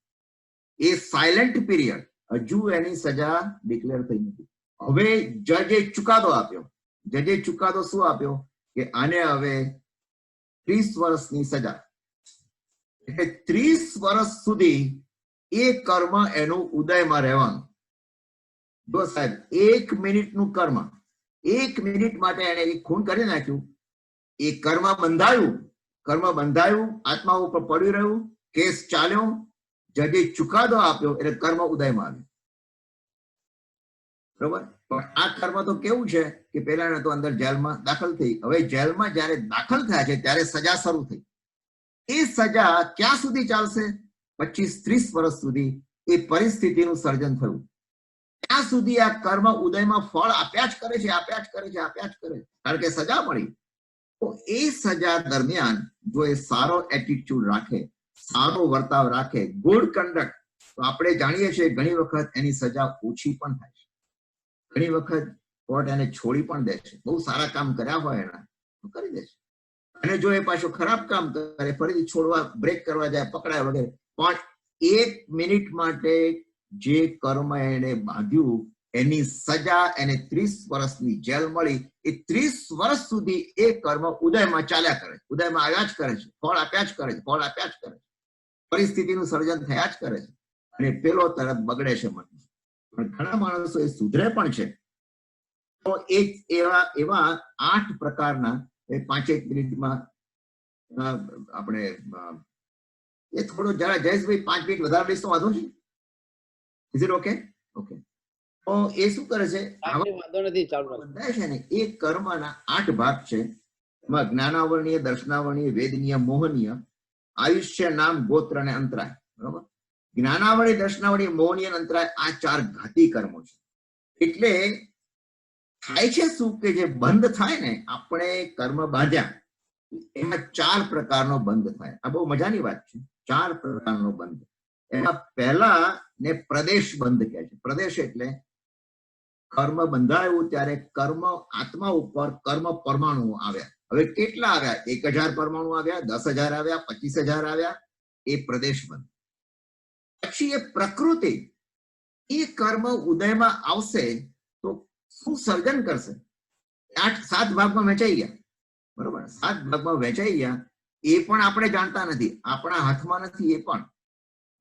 એ સાયલેન્ટ પીરિયડ, હજુ એની સજા ડિક્લેર થઈ નથી. હવે જજે ચુકાદો આપ્યો. જજે ચુકાદો શું આપ્યો કે આને હવે 30 વર્ષની સજા, એટલે 30 વર્ષ સુધી એ કર્મ એનું ઉદયમાં રહેવાનું. જો સાહેબ 1 મિનિટનું કર્મ, 1 મિનિટ માટે એને ખૂન કરી નાખ્યું, એ કર્મ બંધાયું, આત્મા ઉપર પડ્યું રહ્યું, કેસ ચાલ્યો, જજે ચુકાદો આપ્યો, એટલે કર્મ ઉદયમાં આવ્યું. બરોબર. પણ આ કર્મ તો કેવું છે કે પેલા તો અંદર જેલમાં દાખલ થઈ, હવે જેલમાં જયારે દાખલ થયા છે ત્યારે સજા શરૂ થઈ. એ સજા ક્યાં સુધી ચાલશે? 25-30 વર્ષ સુધી એ પરિસ્થિતિનું સર્જન થયું. ત્યાં સુધી આ કર્મ ઉદયમાં ફળ આપ્યા જ કરે છે, કારણ કે સજા મળી. તો એ સજા દરમિયાન જો એ સારો એટીટ્યુડ રાખે, સારો વર્તાવ રાખે, ગુડ કન્ડક્ટ, તો આપણે જાણીએ છીએ ઘણી વખત એની સજા ઓછી પણ થાય છે. ઘણી વખત કોર્ટ એને છોડી પણ દે છે. બહુ સારા કામ કર્યા હોય એના તો કરી દે છે. અને જો એ પાછો ખરાબ કામ કરે, ફરીથી છોડવા, બ્રેક કરવા જાય, પકડાય વગેરે, પણ 1 મિનિટ માટે જે કર્મ એને બાંધ્યું એની સજા એને 30 વર્ષની જેલ મળી. એ 30 વર્ષ સુધી એ કર્મ ઉદયમાં ચાલ્યા કરે, ઉદયમાં આવ્યા જ કરે છે, ફળ આપ્યા જ કરે છે, પરિસ્થિતિનું સર્જન થયા જ કરે છે. અને પેલો તરત બગડે છે મન. પણ ઘણા માણસો એ સુધરે પણ છે. તો એક એવા 8 પ્રકારના, 5 મિનિટમાં આપણે એ થોડો જરા જયેશભાઈ 5 મિનિટ વધારે લઈશ તો વાંધો છે? Is it okay? ઓકે. તો એ શું કરે છે, વાંધો નથી, ચાલુ બંધાય છે ને, એ કર્મના 8 ભાગ છે. એમાં જ્ઞાનાવરણીય, દર્શનાવરણીય, વેદનીય, મોહનીય, આયુષ્ય, નામ, ગોત્ર અને અંતરાય. બરોબર. જ્ઞાનાવળી, દર્શનાવળી, મોહનીય અને અંતરાય, આ 4 ઘાતી કર્મો છે. એટલે થાય છે શું કે જે બંધ થાય ને, આપણે કર્મ બાંધ્યા, એમાં 4 પ્રકારનો બંધ થાય. આ બહુ મજાની વાત છે, 4 પ્રકારનો બંધ. એમાં પહેલા ને પ્રદેશ બંધ કહે છે. પ્રદેશ એટલે કર્મ બંધાયું ત્યારે કર્મ આત્મા ઉપર કર્મ પરમાણુ આવ્યા. હવે કેટલા આવ્યા? 1000 પરમાણુ આવ્યા, 10,000 આવ્યા, 25,000 આવ્યા, એ પ્રદેશ બંધ. પછી એ પ્રકૃતિ, એ કર્મ ઉદયમાં આવશે તો શું સર્જન કરશે? સાત ભાગમાં વહેંચાઈ ગયા, બરોબર, 7 ભાગમાં વહેંચાઈ ગયા. એ પણ આપણે જાણતા નથી, આપણા હાથમાં નથી. એ પણ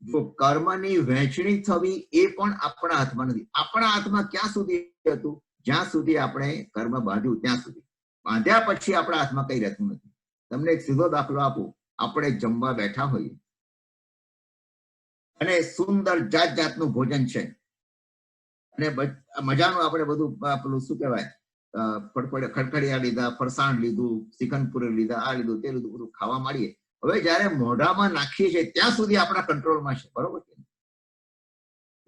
જો કર્મની વહેંચણી થવી એ પણ આપણા હાથમાં નથી. આપણા હાથમાં ક્યાં સુધી હતું? જ્યાં સુધી આપણે કર્મ બાંધ્યું ત્યાં સુધી. બાંધ્યા પછી આપણા હાથમાં કઈ રહેતું નથી. તમને એક સીધો દાખલો આપું. આપણે જમવા બેઠા હોઈએ અને સુંદર જાત જાતનું ભોજન છે અને મજાનું આપણે બધું પેલું શું કહેવાય, ખડખડિયા લીધા, ફરસાણ લીધું, શ્રીખંડપુરી લીધા, આ લીધું, તે લીધું, બધું ખાવા માંડીએ. હવે જયારે મોઢામાં નાખીએ છીએ ત્યાં સુધી આપણા કંટ્રોલમાં છે, બરોબર?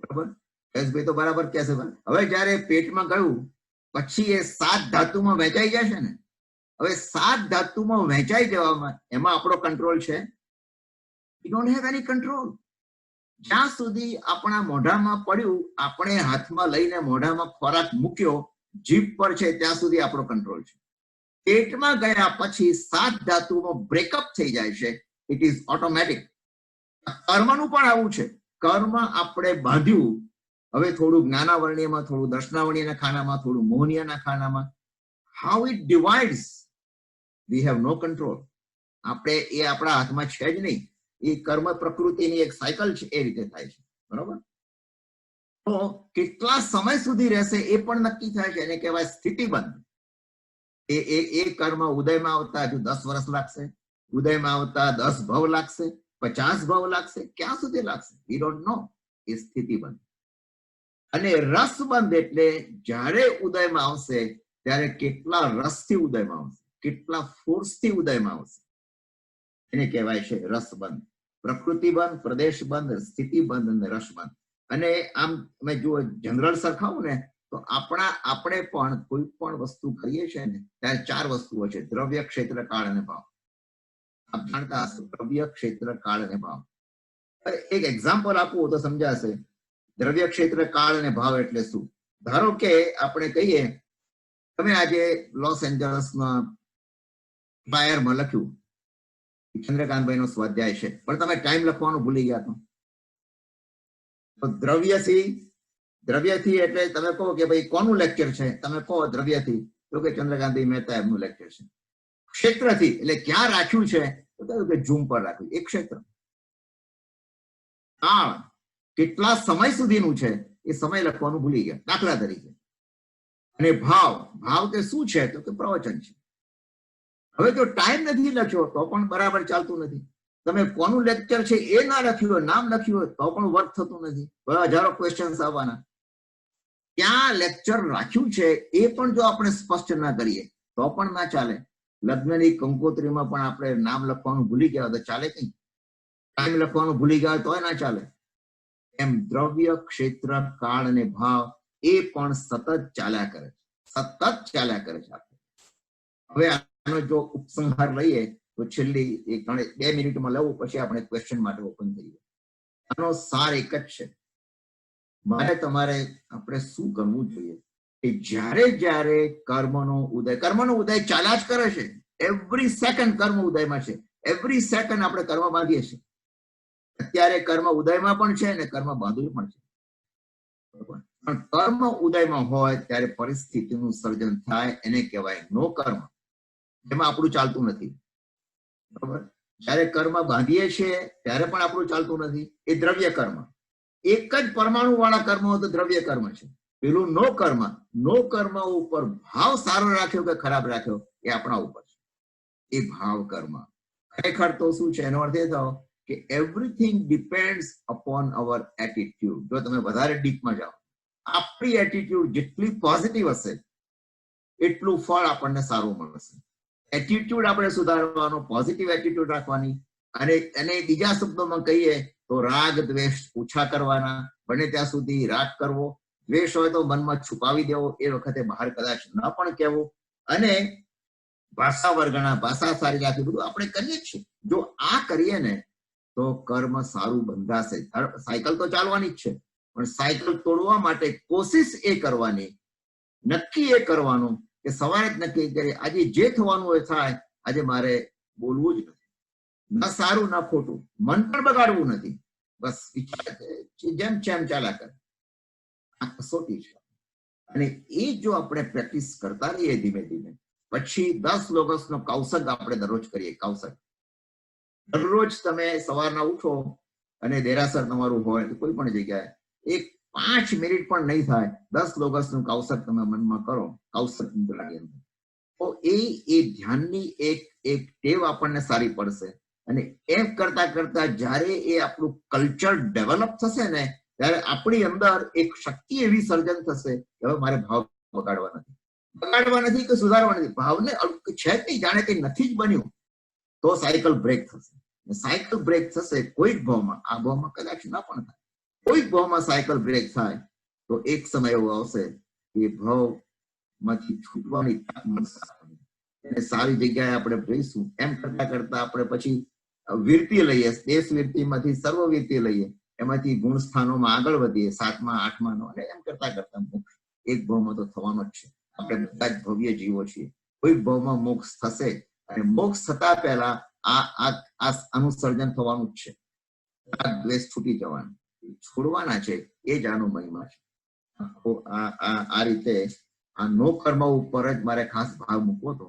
બરોબર, ભાઈ તો બરાબર કે છે. હવે જયારે પેટમાં ગયું પછી એ 7 ધાતુમાં વહેંચાઈ જાય છે ને. હવે 7 ધાતુમાં વહેંચાઈ જવામાં એમાં આપણો કંટ્રોલ છે? We don't have any control. જ્યાં સુધી આપણા મોઢામાં પડ્યું, આપણે હાથમાં લઈને મોઢામાં ખોરાક મૂક્યો, જીભ પર છે, ત્યાં સુધી આપણો કંટ્રોલ છે. પેટમાં ગયા પછી 7 ધાતુમાં બ્રેકઅપ થઈ જાય છે. It is automatic. કર્મનું પણ આવું છે. કર્મ આપણે બાંધ્યું, હવે થોડું જ્ઞાનાવર્ણીયમાં, થોડું દર્શનાવર્ણીયના ખાનામાં, થોડું મોહનીયના ખાનામાં. How it divides, we have no control. આપણે એ આપણા હાથમાં છે જ નહીં. એ કર્મ પ્રકૃતિની એક સાયકલ છે, એ રીતે થાય છે, બરોબર? તો કેટલા સમય સુધી રહેશે એ પણ નક્કી થાય છે. એને કહેવાય સ્થિતિબંધ. એ કર્મ ઉદયમાં આવતા હજુ 10 વર્ષ લાગશે, ઉદયમાં આવતા 10 ભવ લાગશે, 50 ભવ લાગશે, ક્યાં સુધી લાગશે? We don't know. એ સ્થિતિબંધ. અને રસબંધ એટલે જ્યારે ઉદયમાં આવશે ત્યારે કેટલા રસથી ઉદયમાં આવશે, કેટલા ફોર્સથી ઉદયમાં આવશે, એને કહેવાય છે રસબંધ. પ્રકૃતિબંધ, પ્રદેશબંધ, સ્થિતિબંધ અને રસબંધ. અને આમ તમે જુઓ, જનરલ સરખાવો ને તો આપણે પણ કોઈ પણ વસ્તુ કરીએ છીએ ને ત્યારે 4 વસ્તુઓ છે: દ્રવ્ય, ક્ષેત્ર, કાળ અને ભાવ. આપ જાણતા હશો, દ્રવ્ય, ક્ષેત્ર, કાળ અને ભાવ. એક એક્ઝામ્પલ આપવું તો સમજાશે. દ્રવ્ય, ક્ષેત્ર, કાળ અને ભાવ એટલે શું? ધારો કે આપણે કહીએ, તમે આજે લોસ એન્જલસમાં ફ્લાયરમાં લખ્યું ચંદ્રકાંતભાઈ નો સ્વાધ્યાય છે, પણ તમે ટાઈમ લખવાનું ભૂલી ગયા તો દ્રવ્યથી એટલે તમે કહો કે ભાઈ કોનું લેક્ચર છે, તમે કહો દ્રવ્યથી, તો કે ચંદ્રકાંતભાઈ મહેતા એમનું લેક્ચર છે. ક્ષેત્રથી એટલે ક્યાં રાખ્યું છે, તો કહ્યું કે ઝૂમ પર રાખ્યું, એક ક્ષેત્ર. કાળ કેટલા સમય સુધીનું છે એ સમય લખવાનું ભૂલી ગયા, દાખલા તરીકે. અને ભાવ કે શું છે, તો કે પ્રવચન છે. હવે જો ટાઈમ નથી લખ્યો તો પણ બરાબર ચાલતું નથી. તમે કોનું લેક્ચર છે એ ના લખ્યું હોય, નામ લખ્યું હોય, તો પણ વર્ક થતું નથી. હજારો ક્વેશ્ચન્સ આવવાના. ક્યાં લેક્ચર રાખ્યું છે એ પણ જો આપણે સ્પષ્ટ ના કરીએ તો પણ ના ચાલે. લગ્નની કંકોત્રીમાં પણ આપણે નામ લખવાનું ભૂલી ગયા તો ચાલે કઈ? ટાઈમ લખવાનું ભૂલી ગયા તો ના ચાલે. એમ દ્રવ્ય, ક્ષેત્ર, કાળ અને ભાવ એ પણ સતત ચાલ્યા કરે છે, સતત ચાલ્યા કરે છે. હવે આનો જો ઉપસંહાર લઈએ તો છેલ્લી 2 મિનિટમાં લેવું, પછી આપણે ક્વેશ્ચન માટે ઓપન થઈએ. આનો સાર એક જ છે. મારે તમારે આપણે શું કરવું જોઈએ કે જ્યારે કર્મનો ઉદય ચાલ્યા જ કરે છે. એવરી સેકન્ડ કર્મ ઉદયમાં છે. એવરી સેકન્ડ આપણે કર્મ બાંધીએ છીએ. અત્યારે કર્મ ઉદયમાં પણ છે ને કર્મ બાંધવું પણ છે. પણ કર્મ ઉદયમાં હોય ત્યારે પરિસ્થિતિનું સર્જન થાય, એને કહેવાય નો કર્મ. એમાં આપણું ચાલતું નથી, બરોબર? જયારે કર્મ બાંધીએ છીએ ત્યારે પણ આપણું ચાલતું નથી. એ દ્રવ્ય કર્મ. એક જ પરમાણુ વાળા કર્મ હોય તો દ્રવ્ય કર્મ છે. પેલું નો કર્મ ઉપર ભાવ સારો રાખ્યો કે ખરાબ રાખ્યો એ આપણા ઉપર છે. એ ભાવ કર્મ ખરેખર તો શું છે, એનો અર્થ એ થયો કે એવરીથિંગ ડિપેન્ડ્સ અપોન અવર એટીટ્યુડ. જો તમે વધારે ડીપમાં જાઓ, આપણી એટીટ્યુડ જેટલી પોઝિટિવ હશે એટલું ફળ આપણને સારું મળશે. એટીટ્યુડ આપણે સુધારવાનો, પોઝિટિવ એટીટ્યુડ રાખવાની. અને બીજા શબ્દોમાં કહીએ તો રાગ દ્વેષ ઓછા કરવાના. બને ત્યાં સુધી રાગ કરવો, દ્વેષ હોય તો મનમાં છુપાવી દેવો, એ વખતે બહાર કદાચ ન પણ કહેવું. અને ભાષા વર્ગણા, ભાષા સારી રાખવી, બધું આપણે કરીએ જ છીએ. જો આ કરીએ ને તો કર્મ સારું બંધાશે. સાયકલ તો ચાલવાની જ છે, પણ સાયકલ તોડવા માટે કોશિશ એ કરવાની, નક્કી એ કરવાનું કે સવારે જ નક્કી કરીએ આજે જે થવાનું હોય થાય, આજે મારે બોલવું જ નથી, ન સારું ન ખોટું, મન પણ બગાડવું નથી. બસ વિચાર જેમ ચાલ્યા કરે. આ કસોટી છે. અને એ જો આપણે પ્રેક્ટિસ કરતા રહીએ ધીમે ધીમે, પછી 10 લોગસનો કૌશક આપણે દરરોજ કરીએ. કૌશક દરરોજ તમે સવારના ઉઠો અને દેરાસર તમારું હોય તો કોઈ પણ જગ્યાએ એક 5 મિનિટ પણ નહીં થાય, 10 લોગસનું કૌશક તમે મનમાં કરો, કૌશક મુદ્રાની અંદર, તો એ ધ્યાનની એક ટેવ આપણને સારી પડશે. અને એમ કરતા કરતા જ્યારે એ આપણું કલ્ચર ડેવલપ થશે ને, ત્યારે આપણી અંદર એક શક્તિ એવી સર્જન થશે કે હવે મારે ભાવ બગાડવા નથી કે સુધારવા નથી, ભાવને છે જ નહીં, જાણે કંઈ નથી જ બન્યું, તો સાયકલ બ્રેક થશે. સાયકલ બ્રેક થશે કોઈક ભાવમાં, આ ભાવમાં કદાચ ના પણ થાય, કોઈક ભાવમાં સાયકલ બ્રેક થાય તો એક સમય એવો આવશે કે ભાવમાંથી છૂટવાની તક મળશે, સારી જગ્યાએ આપણે જઈશું. એમ કરતા કરતા આપણે પછી વીરતી લઈએ, દેશ વીરતીમાંથી સર્વ વીરતી લઈએ, એમાંથી ગુણ સ્થાનોમાં આગળ વધીએ, 7મા 8માનો, અને એમ કરતા કરતા મોક્ષ એક ભાવમાં તો થવાનો જ છે. આપણે બધા જ ભવ્ય જીવો છીએ, કોઈ ભાવમાં મોક્ષ થશે, અને મોક્ષ થતા પહેલા આનું સર્જન થવાનું જ છે. દ્વેષ છૂટી જવાનું, છોડવાના છે, એ જ આનો મહિમા છે. તો આ રીતે આ નો કર્મ ઉપર જ મારે ખાસ ભાવ મૂકવો હતો.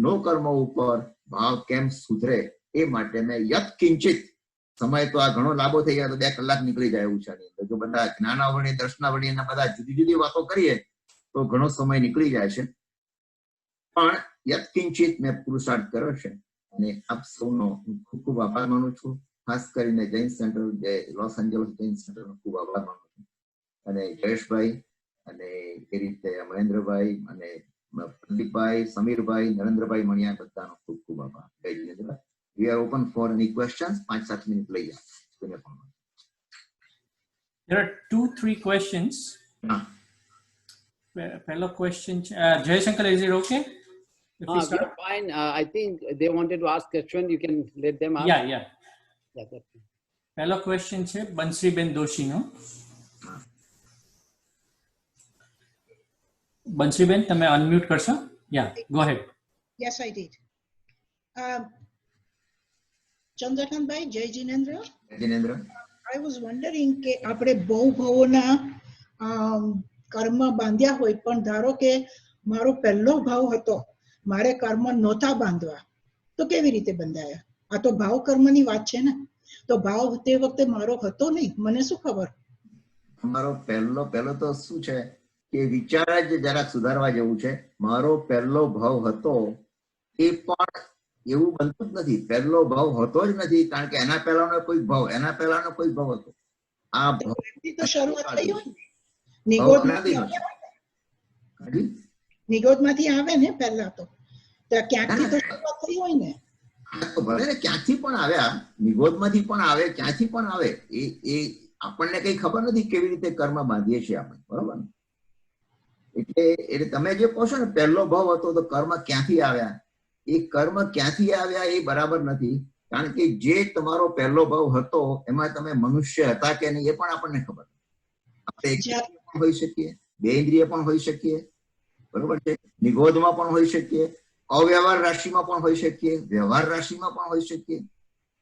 નો કર્મ ઉપર ભાવ કેમ સુધરે એ માટે મેં યત કિંચિત, સમય તો આ ઘણો લાંબો થઈ ગયા તો 2 કલાક નીકળી જાય એવું છે. જો બધા જ્ઞાનાવરણી દર્શનાવરણી અને બધા જુદી જુદી વાતો કરીએ તો ઘણો સમય નીકળી જાય છે. પણ યત કિંચિત મેં પુરુષાર્થ કર્યો છે, અને આપ સૌનો ખૂબ ખૂબ આભાર માનું છું. ખાસ કરીને Jain centre, Los Angeles Jain સેન્ટરનો ખૂબ આભાર માનું છું. અને જયેશભાઈ અને એ રીતે મહેન્દ્રભાઈ અને પ્રદીપભાઈ, સમીરભાઈ, નરેન્દ્રભાઈ મણિયા, બધાનો ખૂબ ખૂબ આભાર. જય Jinendra. We are open for any questions. 5-7 minute લઈ જાય. There are 2-3 questions. Fellow question, Jayashankar, is it okay? You're fine. I think they wanted to ask question. You can let them ask. Yeah, that's okay. Fellow question છે બંસીબેન દોશીનો. બંસીબેન, તમે unmute કરશો? Yeah, go ahead. Yes, I did. Chandrakant bhai, Jai Jinendra. Jinendra. I was wondering કે આપણે બહુ ભાવોના કર્મ બાંધ્યા હોય, પણ ધારો કે મારો પહેલો ભાવ હતો, મારે કર્મ નહોતા બાંધવા, તો કેવી રીતે બંધાયા? આ તો ભાવ કર્મની વાત છે ને. તો ભાવ તે વખતે મારો હતો નહીં, મને શું ખબર? મારો પહેલો તો શું છે કે વિચાર જ જરાક સુધારવા જેવું છે. મારો પહેલો ભાવ હતો એ પણ એવું બનતું જ નથી. પહેલો ભાવ હતો જ નથી, કારણ કે એના પહેલાનો કોઈ ભાવ હતો. આ ભાવથી તો શરૂઆત થઈ હોય ને, નિગોદમાંથી આવે ને પહેલા તો ક્યાંકથી તો શરૂઆત થઈ હોય ને. ભલે ને ક્યાંથી પણ આવ્યા, નિગોદમાંથી પણ આવે, ક્યાંથી પણ આવે, એ આપણને કઈ ખબર નથી કેવી રીતે કર્મ બાંધીએ છીએ આપણે, બરોબર ને? એટલે તમે જે કહો છો ને પહેલો ભાવ હતો તો કર્મ ક્યાંથી આવ્યા, એ કર્મ ક્યાંથી આવ્યા એ બરાબર નથી. કારણ કે જે તમારો પહેલો ભાવ હતો એમાં તમે મનુષ્ય હતા કે નહીં એ પણ આપણને ખબર. આપણે હોઈ શકીએ, 2 ઇન્દ્રિય પણ હોઈ શકીએ, બરોબર છે, નિગોદમાં પણ હોઈ શકીએ, અવ્યવહાર રાશિમાં પણ હોઈ શકીએ, વ્યવહાર રાશિમાં પણ હોઈ શકીએ.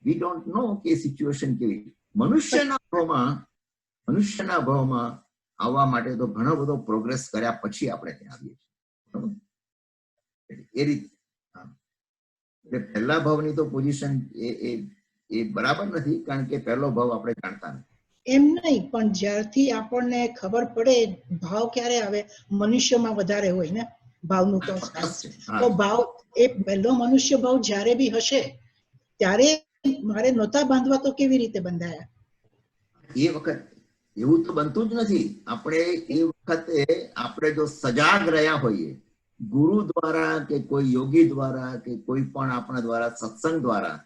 વી ડોન્ટ નો કે સિચ્યુએશન કેવી. મનુષ્યના ભાવમાં આવવા માટે તો ઘણો બધો પ્રોગ્રેસ કર્યા પછી આપણે ત્યાં આવીએ છીએ, બરોબર? એ રીતે પહેલા ભાવની તો પોઝિશન એ બરાબર નથી, કારણ કે પહેલો ભાવ આપણે જાણતા નથી. એમ નહીં, પણ જ્યારથી આપણને ખબર પડે ભાવ ક્યારે આવે, મનુષ્યમાં વધારે હોય ને ભાવનું તો ભાવ, એ પહેલો મનુષ્ય ભાવ જ્યારે બી હશે ત્યારે મારે નહોતા બાંધવા, તો કેવી રીતે બંધાયા? એ વખત એવું તો બનતું જ નથી. આપણે એ વખતે આપણે જો સજાગ રહ્યા હોઈએ, ગુરુ દ્વારા કે કોઈ યોગી દ્વારા કે કોઈ પણ આપણા દ્વારા સત્સંગ દ્વારા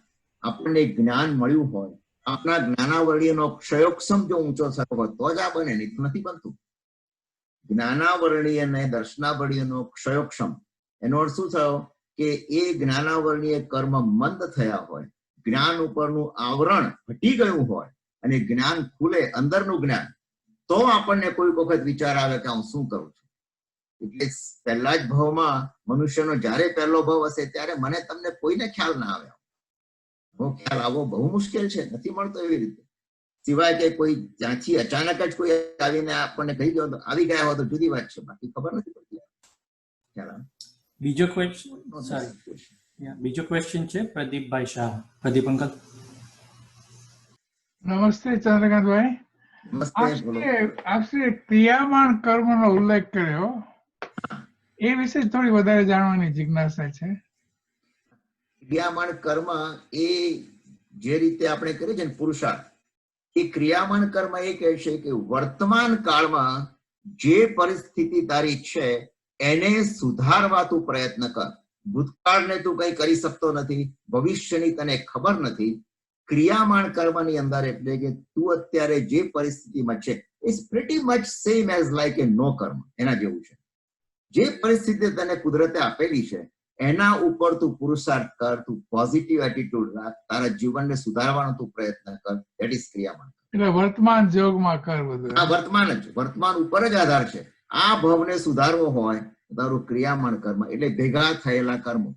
આપણને જ્ઞાન મળ્યું હોય, આપણા જ્ઞાનાવર્ણીયનો ક્ષયોક્ષમ જો ઊંચો થયો હોય તો જ આ બને, નહીં તો નથી બનતું. જ્ઞાનાવર્ણીય અને દર્શનાવર્ણીયનો ક્ષયોક્ષમ, એનો અર્થ શું થયો કે એ જ્ઞાનાવર્ણીય કર્મ મંદ થયા હોય, જ્ઞાન ઉપરનું આવરણ હટી ગયું હોય અને જ્ઞાન ખુલે, અંદરનું જ્ઞાન, તો આપણને કોઈ વખત વિચાર આવે કે હું શું કરું છું. એટલે પહેલા જ ભાવમાં મનુષ્યનો જ્યારે પહેલો ભાવ હશે ત્યારે મને તમને કોઈને ખ્યાલ ના આવે. ખ્યાલ આવવો બહુ મુશ્કેલ છે, નથી મળતો એવી રીતે. સિવાય કે કોઈ ત્યાંથી અચાનક જ કોઈ આવીને આપણને કહી ગયો આવી ગયા હોય તો જુદી વાત છે, બાકી ખબર નથી પડતી. ખ્યાલ આવે? બીજો ક્વેશ્ચન સોરી બીજો ક્વેશ્ચન છે પ્રદીપભાઈ શાહ. પ્રદીપ અંકલ. નમસ્તે ચંદ્રકાંતભાઈ. નમસ્તે, બોલો. આપે ક્રિયામાણ કર્મનો ઉલ્લેખ કર્યો, એ વિશે થોડી વધારે જાણવાની જિજ્ઞાસા છે. ક્રિયામાણ કર્મ એ જે રીતે આપણે કરીએ છીએ ને પુરુષાર્થ, એ ક્રિયામાણ કર્મ એ કહે છે કે વર્તમાન કાળમાં જે પરિસ્થિતિ તારી છે એને સુધારવા તું પ્રયત્ન કર. ભૂતકાળને તું કઈ કરી શકતો નથી, ભવિષ્યની તને ખબર નથી. ક્રિયામાણ કર્મની અંદર એટલે કે તું અત્યારે જે પરિસ્થિતિમાં છે is pretty much same as like એ નો કર્મ. એના જેવું છે. જે પરિસ્થિતિ તને કુદરતે આપેલી છે એના ઉપર તું પુરુષાર્થ કર, તું પોઝિટિવ એટીટ્યુડ રાખ, તારા જીવનને સુધારવાનો તું પ્રયત્ન કર. ધેટ ઇઝ ક્રિયામાણ. એટલે વર્તમાન જોગમાં કર બધું. આ વર્તમાન ઉપર જ આધાર છે. આ ભવને સુધારવો હોય તારું ક્રિયામાણ કર્મ એટલે ભેગા થયેલા કર્મો.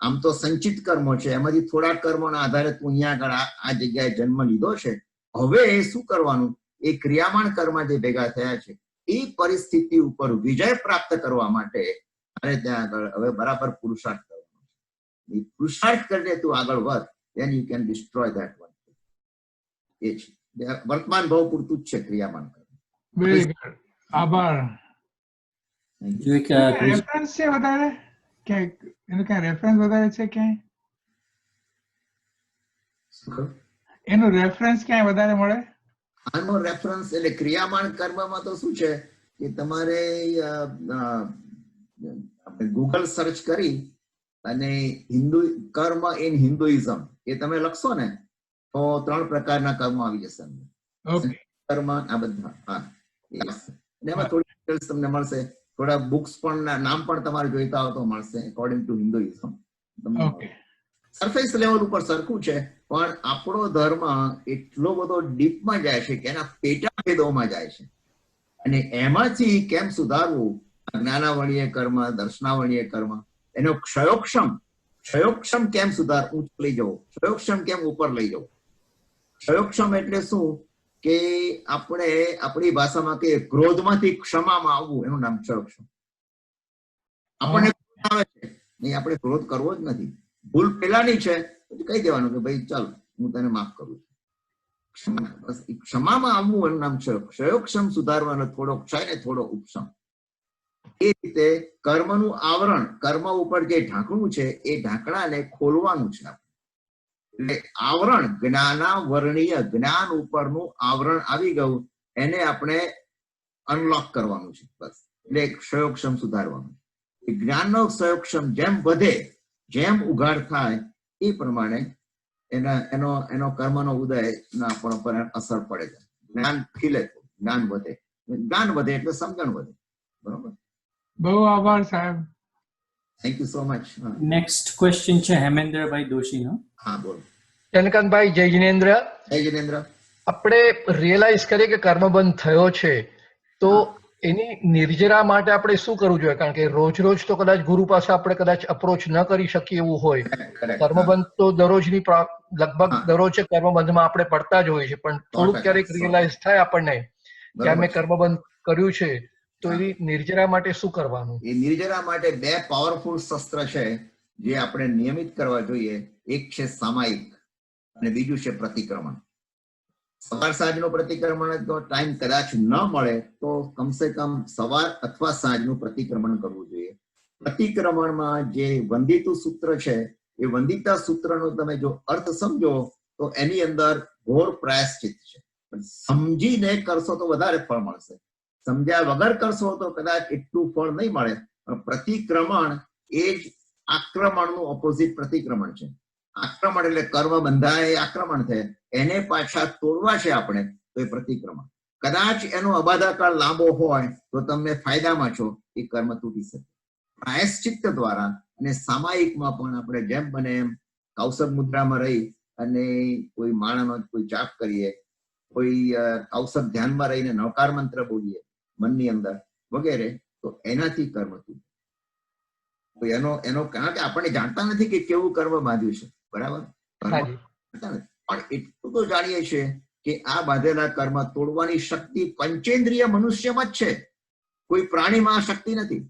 આમ તો સંચિત કર્મો છે, એમાંથી થોડા કર્મોના આધારે તું અહીંયા આગળ આ જગ્યાએ જન્મ લીધો છે. હવે શું કરવાનું? એ ક્રિયામાણ કર્મ જે ભેગા થયા છે એ પરિસ્થિતિ ઉપર વિજય પ્રાપ્ત કરવા માટે અને ત્યાં આગળ હવે બરાબર પુરુષાર્થ કરવાનો છે. એ પુરુષાર્થ કરીને તું આગળ વધ, then you can destroy that one. એ છે વર્તમાન ભાવ પૂરતું જ છે ક્રિયામાણ કર્મ. વેરી ગુડ, આભાર. રેફરન્સ છે વધારે કે એનો ક્યાં રેફરન્સ વધારે છે ક્યાંય? એનો રેફરન્સ ક્યાંય વધારે મળે? આનો રેફરન્સ એટલે ક્રિયામાણ કર્મમાં તો શું છે કે તમારે ગૂગલ સર્ચ કરી અને હિન્દુ કર્મ ઇન હિન્દુઇઝમ એ તમે લખશો ને તો 3 પ્રકારના કર્મ આવી જશે. કર્મ આ બધા. હા, એમાં થોડી ડિટેલ્સ તમને મળશે. થોડા બુક્સ પણ નામ પણ તમારે જોઈતા હોય તો મળશે according to Hinduism. Surface level ઉપર સરખું છે, પણ આપણો ધર્મ એટલો બધો ડીપમાં જાય છે કે એના પેટા ભેદોમાં જાય છે. અને એમાંથી કેમ સુધારવું? જ્ઞાનાવળીય કર્મ, દર્શનાવળીય કર્મ, એનો ક્ષયોક્ષમ કેમ ઊંચો લઈ જવો, ક્ષયોક્ષમ કેમ ઉપર લઈ જવો. ક્ષયોક્ષમ એટલે શું કે આપણે આપણી ભાષામાં કે ક્રોધમાંથી ક્ષમામાં આવવું, એનું નામ ક્ષયોક્ષમ. આપણને આવે છે નહીં, આપણે ક્રોધ કરવો જ નથી. ભૂલ પેલાની છે કહી દેવાનું કે ભાઈ ચાલ હું તને માફ કરું છું. બસ ક્ષમામાં આવવું એનું નામ ક્ષયોક્ષમ. સુધારવાનો થોડો ક્ષય ને થોડો ઉપશમ. એ રીતે કર્મનું આવરણ, કર્મ ઉપર જે ઢાંકણું છે એ ઢાંકણાને ખોલવાનું છે. એટલે આવરણ, જ્ઞાનાવરણીય, જ્ઞાન ઉપરનું આવરણ આવી ગયું, એને આપણે અનલોક કરવાનું છે. બસ એટલે ક્ષયોક્ષમ સુધારવાનું. જ્ઞાનનો ક્ષયોક્ષમ જેમ વધે, જેમ ઉઘાડ થાય એ પ્રમાણે એનો કર્મનો ઉદય પર અસર પડે છે. જ્ઞાન ખીલે, જ્ઞાન વધે. જ્ઞાન વધે એટલે સમજણ વધે. બરોબર. બહુ આભાર સાહેબ. Thank you so much. Next question છે હેમેન્દ્રભાઈ દોશીનો. હા, બોલો. ચંદ્રકાંતભાઈ, જય જિનેન્દ્ર. જય જિનેન્દ્ર. આપણે રિયલાઇઝ કરીએ કે કર્મબંધ થયો છે તો એની નિર્જરા માટે આપણે શું કરવું જોઈએ? કારણ કે રોજ તો કદાચ ગુરુ પાસે આપણે કદાચ અપ્રોચ ન કરી શકીએ એવું હોય. કર્મબંધ તો દરરોજની લગભગ દરરોજ કર્મબંધમાં આપણે પડતા જ હોઈએ છીએ, પણ થોડુંક ક્યારેક રિયલાઇઝ થાય આપણને કે અમે કર્મબંધ કર્યું છે, તો એની નિર્જરા માટે શું કરવાનું? એ નિર્જરા માટે 2 પાવરફુલ શસ્ત્ર છે જે આપણે નિયમિત કરવા જોઈએ. એક છે સામાયિક અને બીજું છે પ્રતિક્રમણ. સવાર સાંજનો પ્રતિક્રમણ ટાઈમ કદાચ ન મળે તો કમસે કમ સવાર અથવા સાંજનું પ્રતિક્રમણ કરવું જોઈએ. પ્રતિક્રમણમાં જે વંદિતું સૂત્ર છે એ વંદિતા સૂત્રનો તમે જો અર્થ સમજો તો એની અંદર ઘોર પ્રાયશ્ચિત છે. સમજીને કરશો તો વધારે ફળ મળશે, સમજ્યા વગર કરશો તો કદાચ એટલું ફળ નહીં મળે. પણ પ્રતિક્રમણ એ જ આક્રમણનું ઓપોઝિટ પ્રતિક્રમણ છે. આક્રમણ એટલે કર્મ બંધાય આક્રમણ થાય, એને પાછા તોડવા છે આપણે તો એ પ્રતિક્રમણ. કદાચ એનો અબાધાકાળ લાંબો હોય તો તમને ફાયદામાં છો, એ કર્મ તૂટી શકે. પ્રાયશ્ચિત્ત દ્વારા અને સામાયિકમાં પણ આપણે જેમ બને એમ કૌશક મુદ્રામાં રહી અને કોઈ માળાનો કોઈ જાપ કરીએ, કોઈ કૌશક ધ્યાનમાં રહીને નવકાર મંત્ર બોલીએ મનની અંદર વગેરે, તો એનાથી કર્મ તૂટે. એનો કારણ કે આપણે જાણતા નથી કે કેવું કર્મ બાંધ્યું છે. બરાબર. પણ એટલું તો જાણીએ છીએ કે આ બાંધેલા કર્મ તોડવાની શક્તિ પંચેન્દ્રિય મનુષ્યમાં જ છે, કોઈ પ્રાણીમાં આ શક્તિ નથી.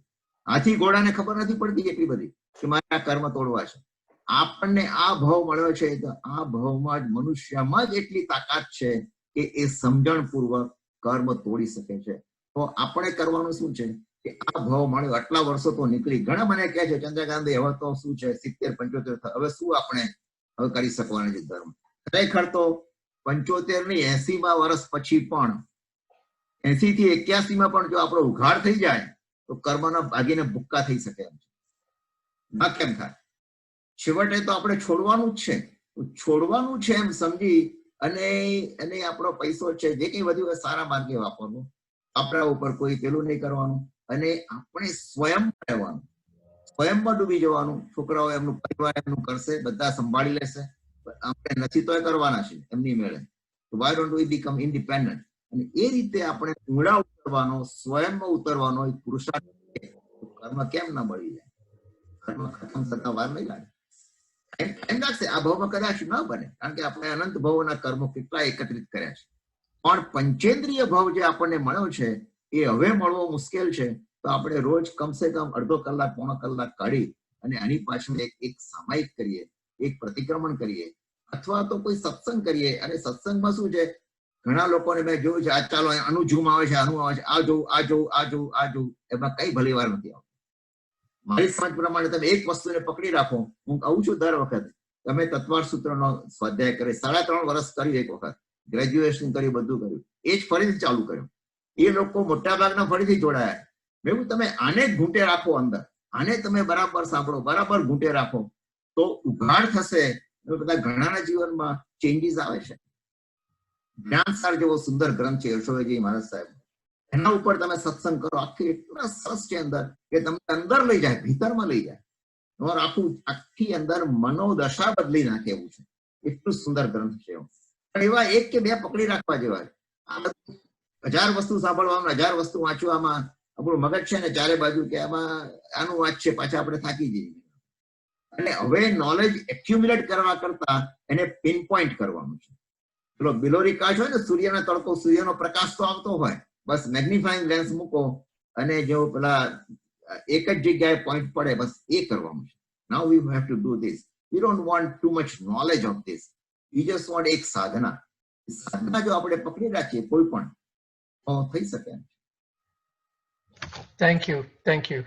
હાથી ઘોડાને ખબર નથી પડતી એટલી બધી કે મારે આ કર્મ તોડવા છે. આપણને આ ભાવ મળ્યો છે તો આ ભાવમાં જ મનુષ્યમાં જ એટલી તાકાત છે કે એ સમજણપૂર્વક કર્મ તોડી શકે છે. તો આપણે કરવાનું શું છે કે આ ભાવ મળ્યો, આટલા વર્ષો તો નીકળી, ઘણા મને કહે છે ચંદ્રકાંત હવે તો શું છે 70-75 હવે શું આપણે હવે કરી શકવાના છે ધર્મ. ખરેખર તો 75 ની 80 વર્ષ પછી પણ 80 થી 81 પણ જો આપણો ઉઘાડ થઈ જાય તો કર્મના ભાગીને ભૂક્કા થઈ શકે એમ છે. ના કેમ થાય? છેવટે તો આપણે છોડવાનું જ છે. છોડવાનું છે એમ સમજી અને આપણો પૈસો છે જે કઈ વધ્યું હોય સારા માર્ગે વાપરવું, આપણા ઉપર કોઈ પેલું નહીં કરવાનું, અને આપણે સ્વયં રહેવાનું, સ્વયંમાં ડૂબી જવાનું. છોકરાઓ એમનું પરિવાર એમનું કરશે, બધા સંભાળી લેશે, આપણે નથી તો કરવાના છે એમની મેળે. Why don't we become independent? અને એ રીતે આપણે ઊંડા ઉતરવાનો, સ્વયંમાં ઉતરવાનો એક પુરુષાર્થ. કર્મ કેમ ના મળી જાય? કર્મ ખતમ થતા વાર નહીં લાગે. એમ લાગશે આ ભાવમાં કદાચ ન બને, કારણ કે આપણે અનંત ભાવોના કર્મો કેટલા એકત્રિત કર્યા છે. પણ પંચેન્દ્રિય ભાવ જે આપણને મળ્યો છે એ હવે મળવો મુશ્કેલ છે. તો આપણે રોજ કમસે કમ અડધો કલાક, પોણો કલાક કાઢી અને આની પાછળ એક સામાયિક કરીએ, એક પ્રતિક્રમણ કરીએ, અથવા તો કોઈ સત્સંગ કરીએ. અને સત્સંગમાં શું છે, ઘણા લોકોને મેં જોયું છે, આ ચાલો આનું ઝૂમ આવે છે, આનું આવે છે, આ જોવું, આ જોવું, આ જોવું, આ જોવું, એમાં કઈ ભલી વાર નથી આવતું. મારી સમજ પ્રમાણે તમે એક વસ્તુને પકડી રાખો. હું કહું છું દર વખતે તમે તત્વાર સૂત્રનો સ્વાધ્યાય કરે, 3.5 વર્ષ કર્યું, એક વખત ગ્રેજ્યુએશન કર્યું, બધું કર્યું, એ જ ફરીથી ચાલુ કર્યું. એ લોકો મોટા ભાગના ફરીથી જોડાયા. મેં તમે આને જ ઘૂંટે રાખો અંદર, આને તમે બરાબર સાંભળો, બરાબર ઘૂંટે રાખો તો ઉઘાડ થશે. બધા ઘણાના જીવનમાં ચેન્જીસ આવે છે. જ્ઞાનસાર જેવો સુંદર ગ્રંથ છે યશોદજી મહારાજ સાહેબ, એના ઉપર તમે સત્સંગ કરો, આખી એટલા સરસ છે અંદર કે તમને અંદર લઈ જાય, ભીતરમાં લઈ જાય. તમારું આખી અંદર મનોદશા બદલી નાખે એવું છે. એટલું સુંદર ગ્રંથ છે. એવા 1 કે 2 પકડી રાખવા જેવા. 1000 વસ્તુ સાંભળવામાં, 1000 વસ્તુ વાંચવામાં આપણું મગજ છે ને ચારે બાજુ કે આમાં આનું વાંચ છે, પાછા આપણે થાકી જઈએ. અને હવે નોલેજ એક્યુમ્યુલેટ કરવા કરતા એને પિન પોઈન્ટ કરવાનું છે. પેલો બિલોરી કાચ હોય ને, સૂર્યનો તડકો, સૂર્યનો પ્રકાશ તો આવતો હોય, બસ મેગ્નિફાઈંગ લેન્સ મૂકો અને જો પેલા એક જ જગ્યાએ પોઈન્ટ પડે, બસ એ કરવાનું છે. Now we have to do this. We don't want too much knowledge of this. We just want એક સાધના. સાધના જો આપણે પકડી રાખીએ કોઈ પણ તો થઈ શકે. Thank you, thank you.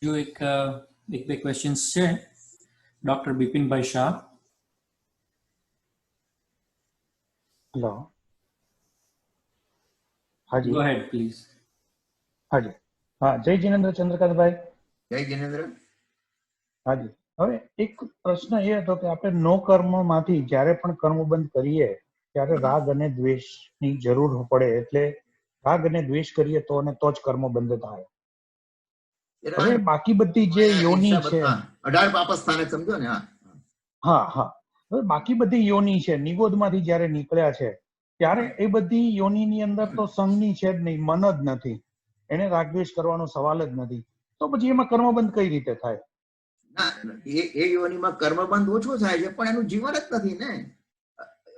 જો એક બે ક્વેશ્ચન્સ છે. ડોક્ટર બિપિનભાઈ શાહ. હેલો. હાજી. Go ahead please. હાજી. હા, જય જિનેન્દ્ર ચંદ્રકાંતભાઈ. જય જિનેન્દ્ર. હાજી. હવે એક પ્રશ્ન એ હતો કે આપણે નો કર્મમાંથી જ્યારે પણ કર્મ બંધ કરીએ ત્યારે રાગ અને દ્વેષની જરૂર પડે, એટલે રાગ અને દ્વેષ કરીએ તો અને તો જ કર્મ બંધ થાય. હવે બાકી બધી જે યોની છે, 18 પાપસ્થાને સમજો ને. હા હા, હવે બાકી બધી યોની છે, નિગોદમાંથી જ્યારે નીકળ્યા છે ત્યારે એ બધી યોનીની અંદર તો સંગની છે જ નહીં, મન જ નથી, એને રાગદ્વેષ કરવાનો સવાલ જ નથી. તો પછી એમાં કર્મબંધ કઈ રીતે થાય? એ યોનીમાં કર્મબંધ ઓછો થાય છે, પણ એનું જીવન જ નથી ને.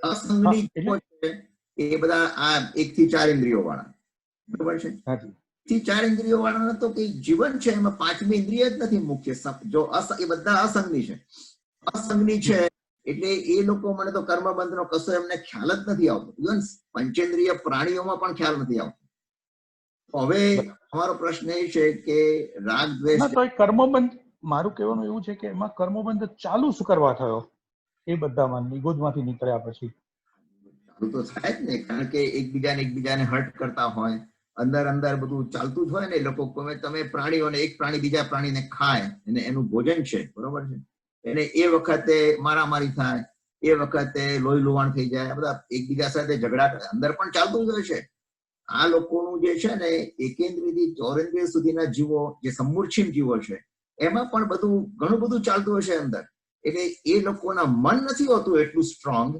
અસંગની જીવો છે એ બધા આ 1 થી 4 ઇન્દ્રિયો વાળા, બરોબર છે. 1 થી 4 ઇન્દ્રિયો વાળાનો તો કઈ જીવન છે, એમાં 5મી ઇન્દ્રિય જ નથી મુખ્ય. જો એ બધા અસંગની છે, અસંગની છે એટલે એ લોકો મને તો કર્મબંધ નો કશો એમને ખ્યાલ જ નથી આવતો. ઇવન પંચેન્દ્રિય પ્રાણીઓમાં પણ ખ્યાલ નથી આવતો. હવે અમારો પ્રશ્ન એ છે કે રાગ દ્વેષ, તો કર્મબંધ, મારું કહેવાનું એવું છે કે એમાં કર્મબંધ ચાલુ શું કરવા થયો? એ બધામાં નિગોદમાંથી નીકળ્યા પછી ચાલુ તો થાય જ ને, કારણ કે એકબીજાને હર્ટ કરતા હોય, અંદર બધું ચાલતું જ હોય ને. એ લોકો તમે પ્રાણીઓને, એક પ્રાણી બીજા પ્રાણીને ખાય અને એનું ભોજન છે, બરોબર છે, એને એ વખતે મારામારી થાય, એ વખતે લોહી લુહાણ થઈ જાય, બધા એકબીજા સાથે ઝઘડા કરે, અંદર પણ ચાલતું જ હોય છે. આ લોકોનું જે છે ને એકેન્દ્રિયથી ચોરેન્દ્રિય સુધીના જીવો, જે સમૂર્છિમ જીવો છે, એમાં પણ ઘણું બધું ચાલતું હશે અંદર. એટલે એ લોકોના મન નથી હોતું એટલું સ્ટ્રોંગ,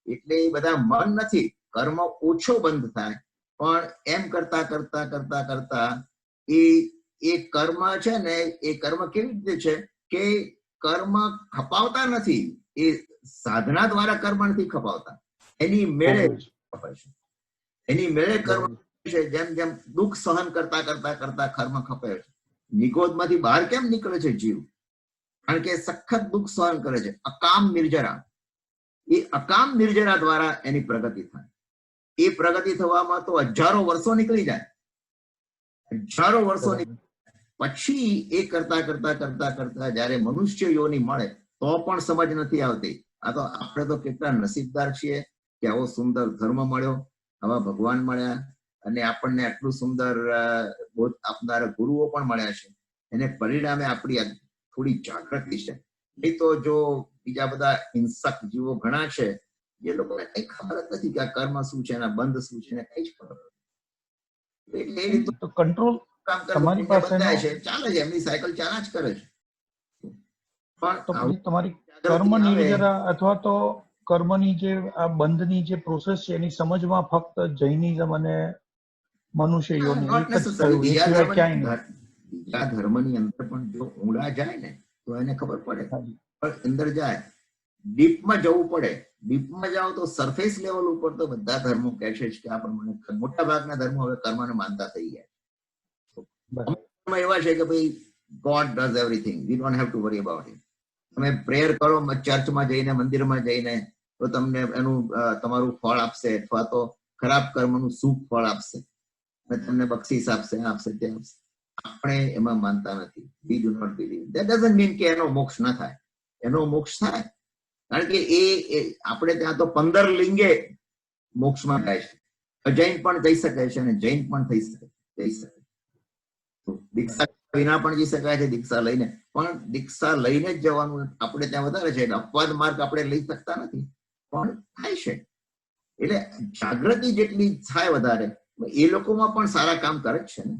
એટલે એ બધા મન નથી, કર્મ ઓછો બંધ થાય. પણ એમ કરતા કરતા કરતા કરતા એ કર્મ છે ને, એ કર્મ કેવી રીતે છે કે કર્મ ખપાવતા નથી, એ સાધના દ્વારા કર્મ નથી ખપાવતા, એની મેળે ખપાય છે. એની મેળે કર્મ છે. જેમ જેમ દુઃખ સહન કરતા કરતા કરતા કર્મ ખપે છે. નિગોદમાંથી બહાર કેમ નીકળે છે જીવ? કારણ કે સખત દુઃખ સહન કરે છે. અકામ નિર્જરા, એ અકામ નિર્જરા દ્વારા એની પ્રગતિ થાય. એ પ્રગતિ થવામાં તો હજારો વર્ષો નીકળી જાય, હજારો વર્ષો પછી એ કરતા કરતા કરતા કરતા જયારે મનુષ્ય યોની મળે તો પણ સમજ નથી આવતી. આ તો આપણે તો કેટલા નસીબદાર છીએ કે આવો સુંદર ધર્મ મળ્યો, આવા ભગવાન મળ્યા, અને આપણને આટલું સુંદર બોધ આપનારા ગુરુઓ પણ મળ્યા છે. એને પરિણામે આપણી થોડી જાગૃતિ છે. નહીં તો જો બીજા બધા હિંસક જીવો ઘણા છે, જે લોકોને કઈ ખબર જ નથી કે આ કર્મ શું છે, એના બંધ શું છે, કઈ જ ખબર નથી. એટલે એ રીતે કંટ્રોલ કામ તમારી કરે પાસે બધાય છે, ચાલે છે, એમની સાયકલ ચાલ્યા જ કરે છે. તો પણ પછી તમારી જાગૃતિ કર્મ આવે. નિર્જરા અથવા તો કર્મની જે આ બંધની જે પ્રોસેસ છે એની સમજમાં ફક્ત જૈનિઝમ અને મનુષ્ય યોની Not એક જ necessary. થયું, એ સિવાય ક્યાંય નહીં. બીજા ધર્મની અંદર પણ જો ઊંડા જાય ને તો એને ખબર પડે. પણ અંદર જાય, ડીપમાં જવું પડે. ડીપમાં જાઓ તો સરફેસ લેવલ ઉપર તો બધા ધર્મો કહે છે કે આ પ્રમાણે મોટા ભાગના ધર્મો હવે કર્મને માનતા થઈ ગયા. બરાબર. એવા છે કે ભાઈ God does everything, we don't have to worry about it. તમે પ્રેયર કરો ચર્ચમાં જઈને, મંદિરમાં જઈને, તો તમને એનું તમારું ફળ આપશે, અથવા તો ખરાબ કર્મનું શુભ ફળ આપશે, અને તમને બક્ષિસ આપશે, આપશે, તે આપશે. આપણે એમાં માનતા નથી. We do not believe. That doesn't mean કે એનો મોક્ષ ના થાય. એનો મોક્ષ થાય, કારણ કે એ આપણે ત્યાં તો 15 લિંગે મોક્ષમાં થાય છે. અજૈન પણ જઈ શકે છે અને જૈન પણ જઈ શકે. દીક્ષા વિના પણ જઈ શકાય છે, દીક્ષા લઈને. પણ દીક્ષા લઈને જ જવાનું આપણે ત્યાં વધારે છે. અપવાદ માર્ગ આપણે લઈ શકતા નથી, પણ થાય છે. એટલે જાગૃતિ જેટલી થાય વધારે, એ લોકોમાં પણ સારા કામ કરે જ છે ને.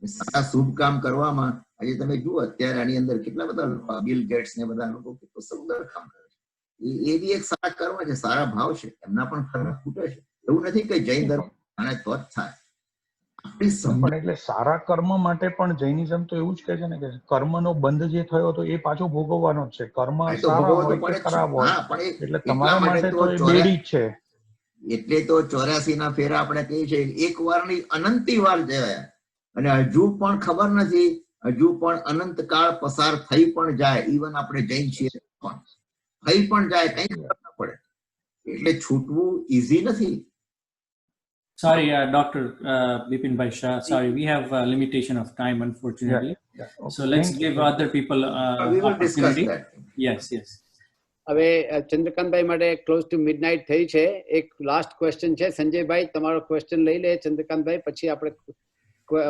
સારા શુભ કામ કરવામાં આજે તમે જુઓ અત્યારે આની અંદર કેટલા બધા બિલ ગેટ્સ ને બધા લોકો કેટલું સુંદર કામ કરે છે. એ બી એક સારા કર્મ છે, સારા ભાવ છે. એમના પણ ખરા ખૂટે છે. એવું નથી કે જૈન ધર્મ આને તો જ થાય. પણ એટલે સારા કર્મ માટે પણ જૈનિઝમ તો એવું જ કહે છે ને કે કર્મનો બંધ જે થયો તો એ પાછો ભોગવવાનો જ છે. કર્મ સારા હોય કે ખરાબ હોય, એટલે તમારા માટે તો એ બેડી જ છે. એટલે તો 84 ના ફેરા આપણે કહીએ છીએ, એક વારની અનંતી વાર જયા, અને હજુ પણ ખબર નથી, હજુ પણ અનંત કાળ પસાર થઈ પણ જાય. ઇવન આપણે જૈન છીએ પણ થઈ પણ જાય, કઈ ખબર ના પડે. એટલે છૂટવું ઈઝી નથી. Sorry, Dr. Bipin Bhai Shah. Sorry, we have a limitation of time, unfortunately. Okay, So let's thank give you. other people We will discuss opportunity. that. Yes, yes. હવે ચંદ્રકાંતભાઈ માટે ક્લોઝ ટુ મિડનાઇટ થઈ છે. એક લાસ્ટ ક્વેશ્ચન છે. સંજયભાઈ, તમારો ક્વેશ્ચન લઈ લે ચંદ્રકાંતભાઈ, પછી આપણે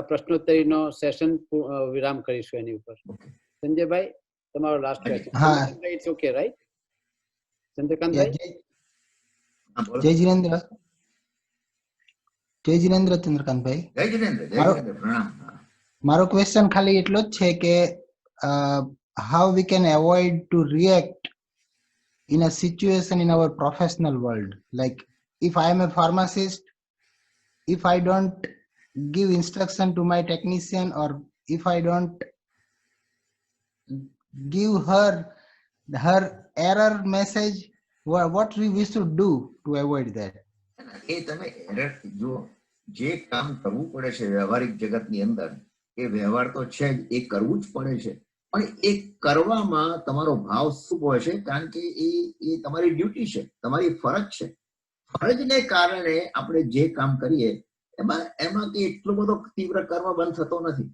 પ્રશ્નોત્તરીનો સેશન વિરામ કરીશું એની ઉપર. સંજયભાઈ, તમારો લાસ્ટ ક્વેશ્ચન. હા, ઇટ્સ ઓકે, રાઈટ? ચંદ્રકાંતભાઈ, જય જીનેન્દ્ર. જય જીનેન્દ્ર ચંદ્રકાંતભાઈ. જય જીનેન્દ્ર, જય જીનેન્દ્ર, પ્રણામ. મારો ક્વેશ્ચન ખાલી એટલો જ છે કે how we can avoid to react in a situation in our professional world. Like if I am a pharmacist, if I don't give instruction to my technician, or if I don't give her error message, what we should do to avoid that? એ તમે જો જે કામ કરવું પડે છે વ્યવહારિક જગતની અંદર, એ વ્યવહાર તો છે જ, એ કરવું જ પડે છે. પણ એ કરવામાં તમારો ભાવ શું હોય છે? કારણ કે એ તમારી ડ્યુટી છે, તમારી ફરજ છે. ફરજને કારણે આપણે જે કામ કરીએ એમાં કે એટલો બધો તીવ્ર કર્મ બંધ થતો નથી.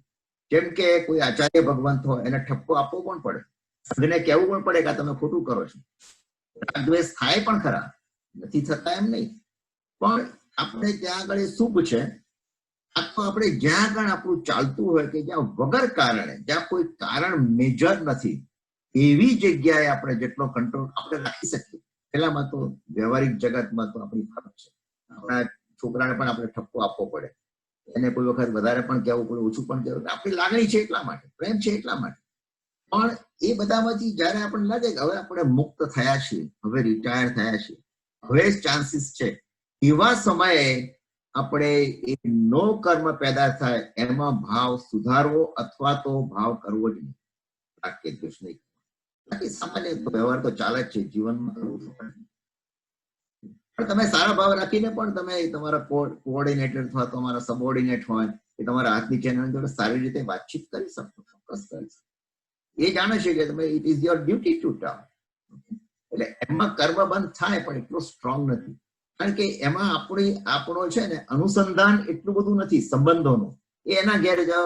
જેમ કે કોઈ આચાર્ય ભગવંત હોય, એને ઠપકો આપવો પણ પડે, સંઘને કહેવું પણ પડે કે તમે ખોટું કરો છો. રાગદ્વેષ થાય પણ ખરા, નથી થતા એમ નહીં. પણ આપણે ત્યાં આગળ એ શુભ છે. આ તો આપણે જ્યાં આગળ આપણું ચાલતું હોય કે જ્યાં વગર કારણે, જ્યાં કોઈ કારણ મેજર નથી, એવી જગ્યાએ આપણે જેટલો કંટ્રોલ આપણે રાખી શકીએ. પેલામાં તો વ્યવહારિક જગતમાં તો આપણી ફરજ છે. આપણા છોકરાને પણ આપણે ઠપકો આપવો પડે, એને કોઈ વખત વધારે પણ કહેવું પડે, ઓછું પણ કહેવું. આપણી લાગણી છે એટલા માટે, પ્રેમ છે એટલા માટે. પણ એ બધામાંથી જયારે આપણને લાગે કે હવે આપણે મુક્ત થયા છીએ, હવે રિટાયર થયા છીએ, હવે ચાન્સીસ છે, એવા સમયે આપણે એ નો કર્મ પેદા થાય એમાં ભાવ સુધારવો અથવા તો ભાવ કરવો જ નહીં. રાગ કે દ્વેષ નહીં. બાકી સામાન્ય વ્યવહાર તો ચાલે જ છે જીવનમાં કરવું તો પડે. પણ તમે સારા ભાવ રાખીને પણ તમે તમારા કોઓર્ડિનેટર અથવા તમારા સબઓર્ડિનેટ હોય એ તમારા હાથ નીચેના જોડે સારી રીતે વાતચીત કરી શકો, ચોક્કસ કરી શકો. એ જાણે છે કે તમે it is your duty to tell. એટલે એમાં કર્મ બંધ થાય પણ એટલું સ્ટ્રોંગ નથી, કારણ કે એમાં આપણો છે ને અનુસંધાન એટલું બધું નથી સંબંધોનું. એ એના ઘેર જાઓ,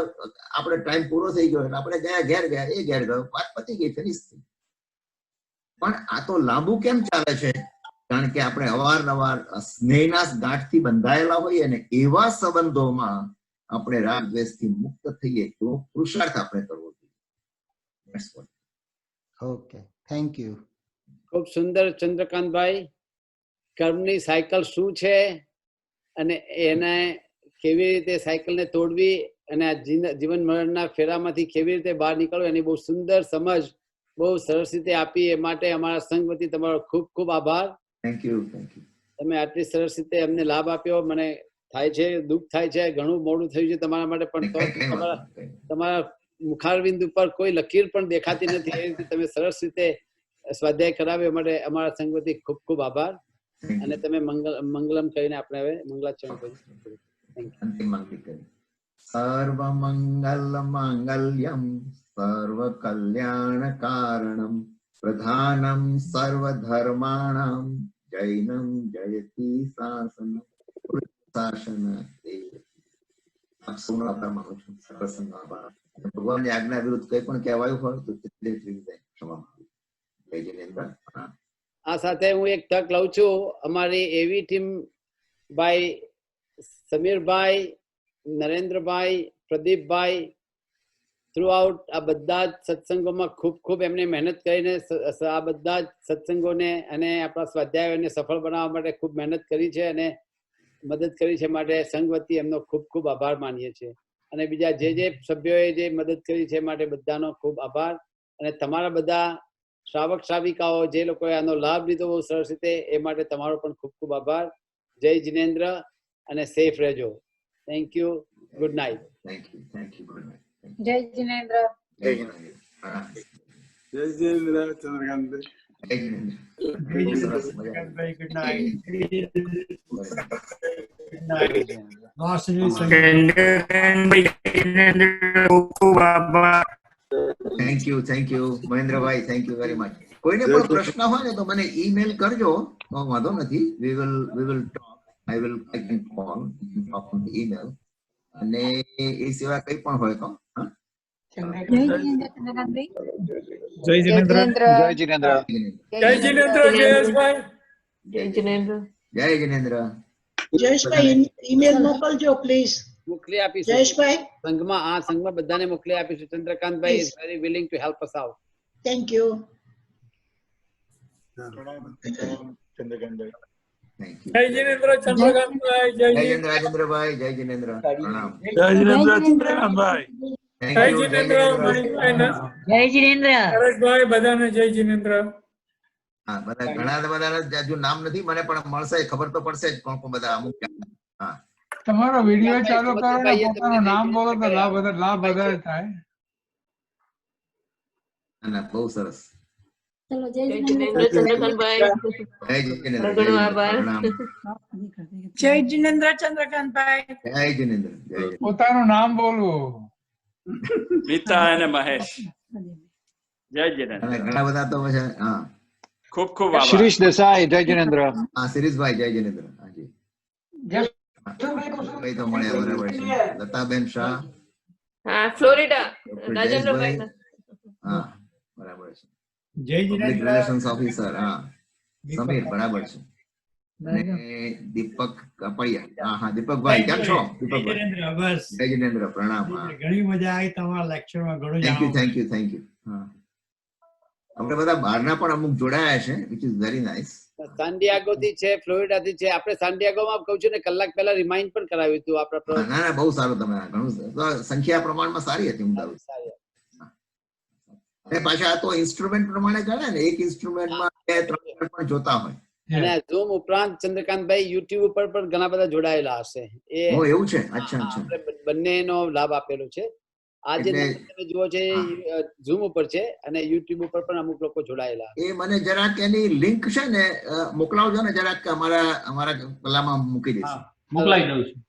આપણે ટાઈમ પૂરો થઈ ગયો એટલે આપણે ગયા ઘેર ગયા, એ ઘેર ગયો, વાત પતી ગઈ, ફિનિશ થઈ. પણ આ તો લાંબુ કેમ ચાલે છે? કારણ કે આપણે અવારનવાર સ્નેહના ગાંઠથી બંધાયેલા હોઈએ ને એવા સંબંધોમાં આપણે રાગ દ્વેષથી મુક્ત થઈએ તો પુરુષાર્થ આપણે કરવો જોઈએ. Okay, thank you. ખૂબ સુંદર ચંદ્રકાંતભાઈ. કર્મની સાયકલ શું છે અને એને કેવી રીતે સાયકલને તોડવી અને આ જીવન મરણના ફેરામાંથી કેવી રીતે બહાર નીકળવું એની બહુ સુંદર સમજ બહુ સરસ રીતે આપી. એ માટે અમારા સંઘ વતી તમારો ખૂબ ખૂબ આભાર. Thank you. તમે આટલી સરસ રીતે અમને લાભ આપ્યો. મને થાય છે, દુઃખ થાય છે, ઘણું મોડું થયું છે તમારા માટે, પણ તમારા મુખારવિંદ ઉપર કોઈ લકીર પણ દેખાતી નથી. એ રીતે તમે સરસ રીતે સ્વાધ્યાય કરાવ્યો માટે અમારા સંઘ વતી ખૂબ ખૂબ આભાર. અને તમે મંગલમ કહીને આપણે હવે મંગલાચરણ કરીએ. સર્વ મંગલ માંગલ્યમ સર્વ કલ્યાણ કારણમ પ્રધાનમ સર્વ ધર્માણમ જૈનમ જયતિ શાસન શાસન. આપ સૌનો આભાર માનું છું. સર્વસંગ આભાર. ભગવાનની આજ્ઞા વિરુદ્ધ કંઈ પણ કહેવાયું હોય તો ક્ષમા માંગુ. જય જિનેન્દ્ર. આ સાથે હું એક તક લઉં છું. અમારી એવી ટીમ ભાઈ સમીરભાઈ, નરેન્દ્રભાઈ, પ્રદીપભાઈ થ્રુ આઉટ આ બધા જ સત્સંગોમાં ખૂબ ખૂબ એમને મહેનત કરીને આ બધા જ સત્સંગોને અને આપણા સ્વાધ્યાયોને સફળ બનાવવા માટે ખૂબ મહેનત કરી છે અને મદદ કરી છે. માટે સંઘ વતી એમનો ખૂબ ખૂબ આભાર માનીએ છીએ. અને બીજા જે સભ્યોએ જે મદદ કરી છે માટે બધાનો ખૂબ આભાર. અને તમારા બધા શ્રાવક શ્રાવિકાઓ જે લોકોએ આનો લાભ લીધો બહુ સરસ રીતે, એ માટે તમારો પણ ખૂબ ખૂબ આભાર. જય જિનેન્દ્ર અને સેફ રહેજો. Thank you. Good night. Thank you. Good night. જય જિનેન્દ્ર. જય જિનેન્દ્ર. જય જિનેન્દ્ર ચંદ્રકાંત. જય Jinendra. Good night. Thank you Mahendrabhai. Thank you very much. કોઈને પણ પ્રશ્ન હોય ને તો મને ઈમેલ કરજો, વાંધો નથી. we will talk. I can call on the email. અને એ સિવાય કંઈ પણ હોય તો જય જિનેન્દ્ર ચંદ્રકાંતભાઈ. જય જિનેન્દ્ર. જય જિનેન્દ્ર. જય જિનેન્દ્ર જયેશભાઈ. જય જિનેન્દ્ર. જય જિનેન્દ્ર. જયેશભાઈ ઈમેલ મોકલજો પ્લીઝ. મોકલી આપીશું જયેશભાઈ. સંઘમાં બધાને મોકલી આપીશું. Chandrakantbhai is very willing to help us out. Thank you. Chandrakantbhai. Thank you. Jai Jinendra Chandrakantbhai. જય જિનેન્દ્ર રાજેન્દ્રભાઈ. જય જિનેન્દ્ર. પ્રણામ. જય જિનેન્દ્ર ચંદ્રકાંતભાઈ. Thank જય you. જિનેન્દ્ર મણિભાઈ. જય જિનેન્દ્ર. પરેશભાઈ બધાને જય જિનેન્દ્ર. હા, બધા ઘણા હજુ નામ નથી મને, પણ મળશે, ખબર તો પડશે જ કોણ કોણ બધા. અમુક હા, તમારો વિડીયો ચાલુ કરો ને પોતાનું નામ બોલો તો લાભ વધારે થાય. ના, બહુ સરસ. ચલો જય જિનેન્દ્ર ચંદ્રકાંતભાઈ. જય જિનેન્દ્ર. ઘણો આભાર. પ્રણામ. જય જિનેન્દ્ર ચંદ્રકાંતભાઈ. જય જિનેન્દ્ર. જય જિનેન્દ્ર. પોતાનું નામ બોલવું. ગીતા અને મહેશ. જય જિનેન્દ્ર. અને ઘણા બધા તો પછી હા, ખૂબ ખૂબ આભાર. શિરીષ દેસાઈ. જય જિનેન્દ્ર. હા, શિરીષભાઈ. જય જિનેન્દ્ર. હાજી. ભાઈ તો મળ્યા, બરાબર છે. લતાબેન શાહ. હા, ફ્લોરિડા. ડોક્ટર રાજેન્દ્રભાઈ. જયેશભાઈ. હા, બરાબર છે. જય પબ્લિક રિલેશન્સ ઓફિસર. હા, સમીર. બરાબર છે. અને દીપક કપડિયા. હા, દીપકભાઈ કેમ છો? દીપકભાઈ. બસ જય જિનેન્દ્ર. પ્રણામ. હા, ઘણી મજા આવી તમારા લેક્ચરમાં. ઘણું થેન્ક યુ. હા, આપણે બધા બહારના પણ અમુક જોડાયા છે, which is very nice. સાન્ડિયાગો થી છે, ફ્લોરિડા થી છે. આપણે સાન્ડિયાગોમાં કહું છું ને, કલાક પહેલા રિમાઇન્ડ પણ કરાવ્યું હતું આપણા. ના, બહુ સારું. તમે ઘણું સંખ્યા પ્રમાણમાં સારી હતી. હું ધારું. અને પાછા આ તો ઇન્સ્ટ્રુમેન્ટ પ્રમાણે ગણે ને, એક ઇન્સ્ટ્રુમેન્ટમાં 2-3 પણ જોતા હોય. અને ઝૂમ ઉપરાંત ચંદ્રકાંતભાઈ યુટ્યુબ ઉપર પણ ઘણા બધા જોડાયેલા હશે. એવું છે. અચ્છા. બંનેનો લાભ આપેલો છે. આ જે એટલે- નંબર તમે જુઓ છે ઝૂમ ઉપર છે અને યુટ્યુબ ઉપર પણ અમુક લોકો જોડાયેલા. એ મને જરાક એની લિંક છે ને મોકલાવજો ને જરાક અમારા પેલામાં મૂકી દઈશું. હા, મોકલાઈ દઉં છું.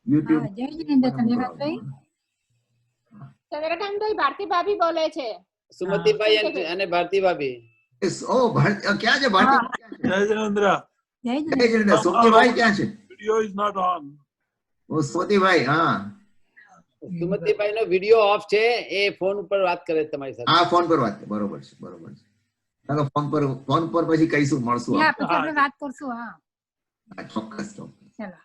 યુટ્યુબ જય જિનેન્દ્ર ચંદ્રકાંતભાઈ. ચંદ્રકાંતભાઈ ભારતી ભાભી બોલે છે. સુમતિભાઈ અને ભારતી ભાભી. ઓ ક્યાં છે ભારતી? જય જિનેન્દ્ર. જય જય જિનેન્દ્ર. સુમતિભાઈ ક્યાં છે? Video is not on. ઓ સુમતિભાઈ, હા સુમતિભાઈ નો વિડીયો ઓફ છે, એ ફોન ઉપર વાત કરે છે તમારી સાથે. હા ફોન પર વાત છે. બરોબર છે, બરોબર છે. ચાલો ફોન પર પછી કહીશું, મળશું. હા, પછી આપણે વાત કરશું. હા, હા, ચોક્કસ ચોક્કસ. ચાલો.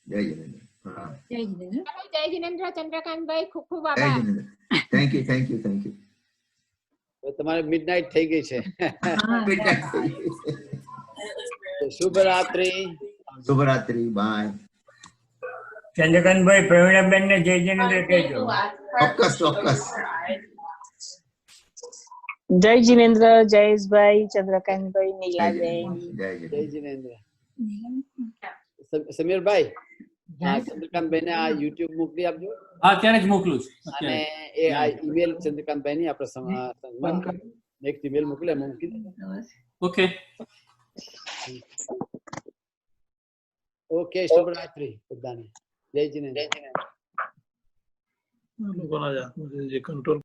જય જિનેન્દ્ર. પ્રણામ. જય જિનેન્દ્ર. જય જિનેન્દ્ર ચંદ્રકાંતભાઈ, ખૂબ ખૂબ જય આભાર. Jinendra. Thank you thank you thank you. તો તમારે મિડનાઇટ થઈ ગઈ છે. શુભરાત્રી. શુભરાત્રી. બાય. ચંદ્રકાંતભાઈ પ્રવીણાબેન ને જય જિનેન્દ્ર કહેજો. ચોક્કસ ચોક્કસ. જય જિનેન્દ્ર, જયેશભાઈ, ચંદ્રકાંતભાઈ, નીલાબેન. જય જય જિનેન્દ્ર. જિનેન્દ્ર. સમીરભાઈ, ચંદ્રકાંતભાઈ ને આ યુટ્યુબ મોકલી આપજો. હા, અત્યારે જ મોકલું છું. અને એ આ ઈમેલ ચંદ્રકાંતભાઈ ની આપણે નેક્સ્ટ ઈમેલ મોકલે મૂકી દે. ઓકે. ઓકે, શુભરાત્રી બધાને. જય જિનેન્દ્ર. લોકોના જે કંટ્રોલ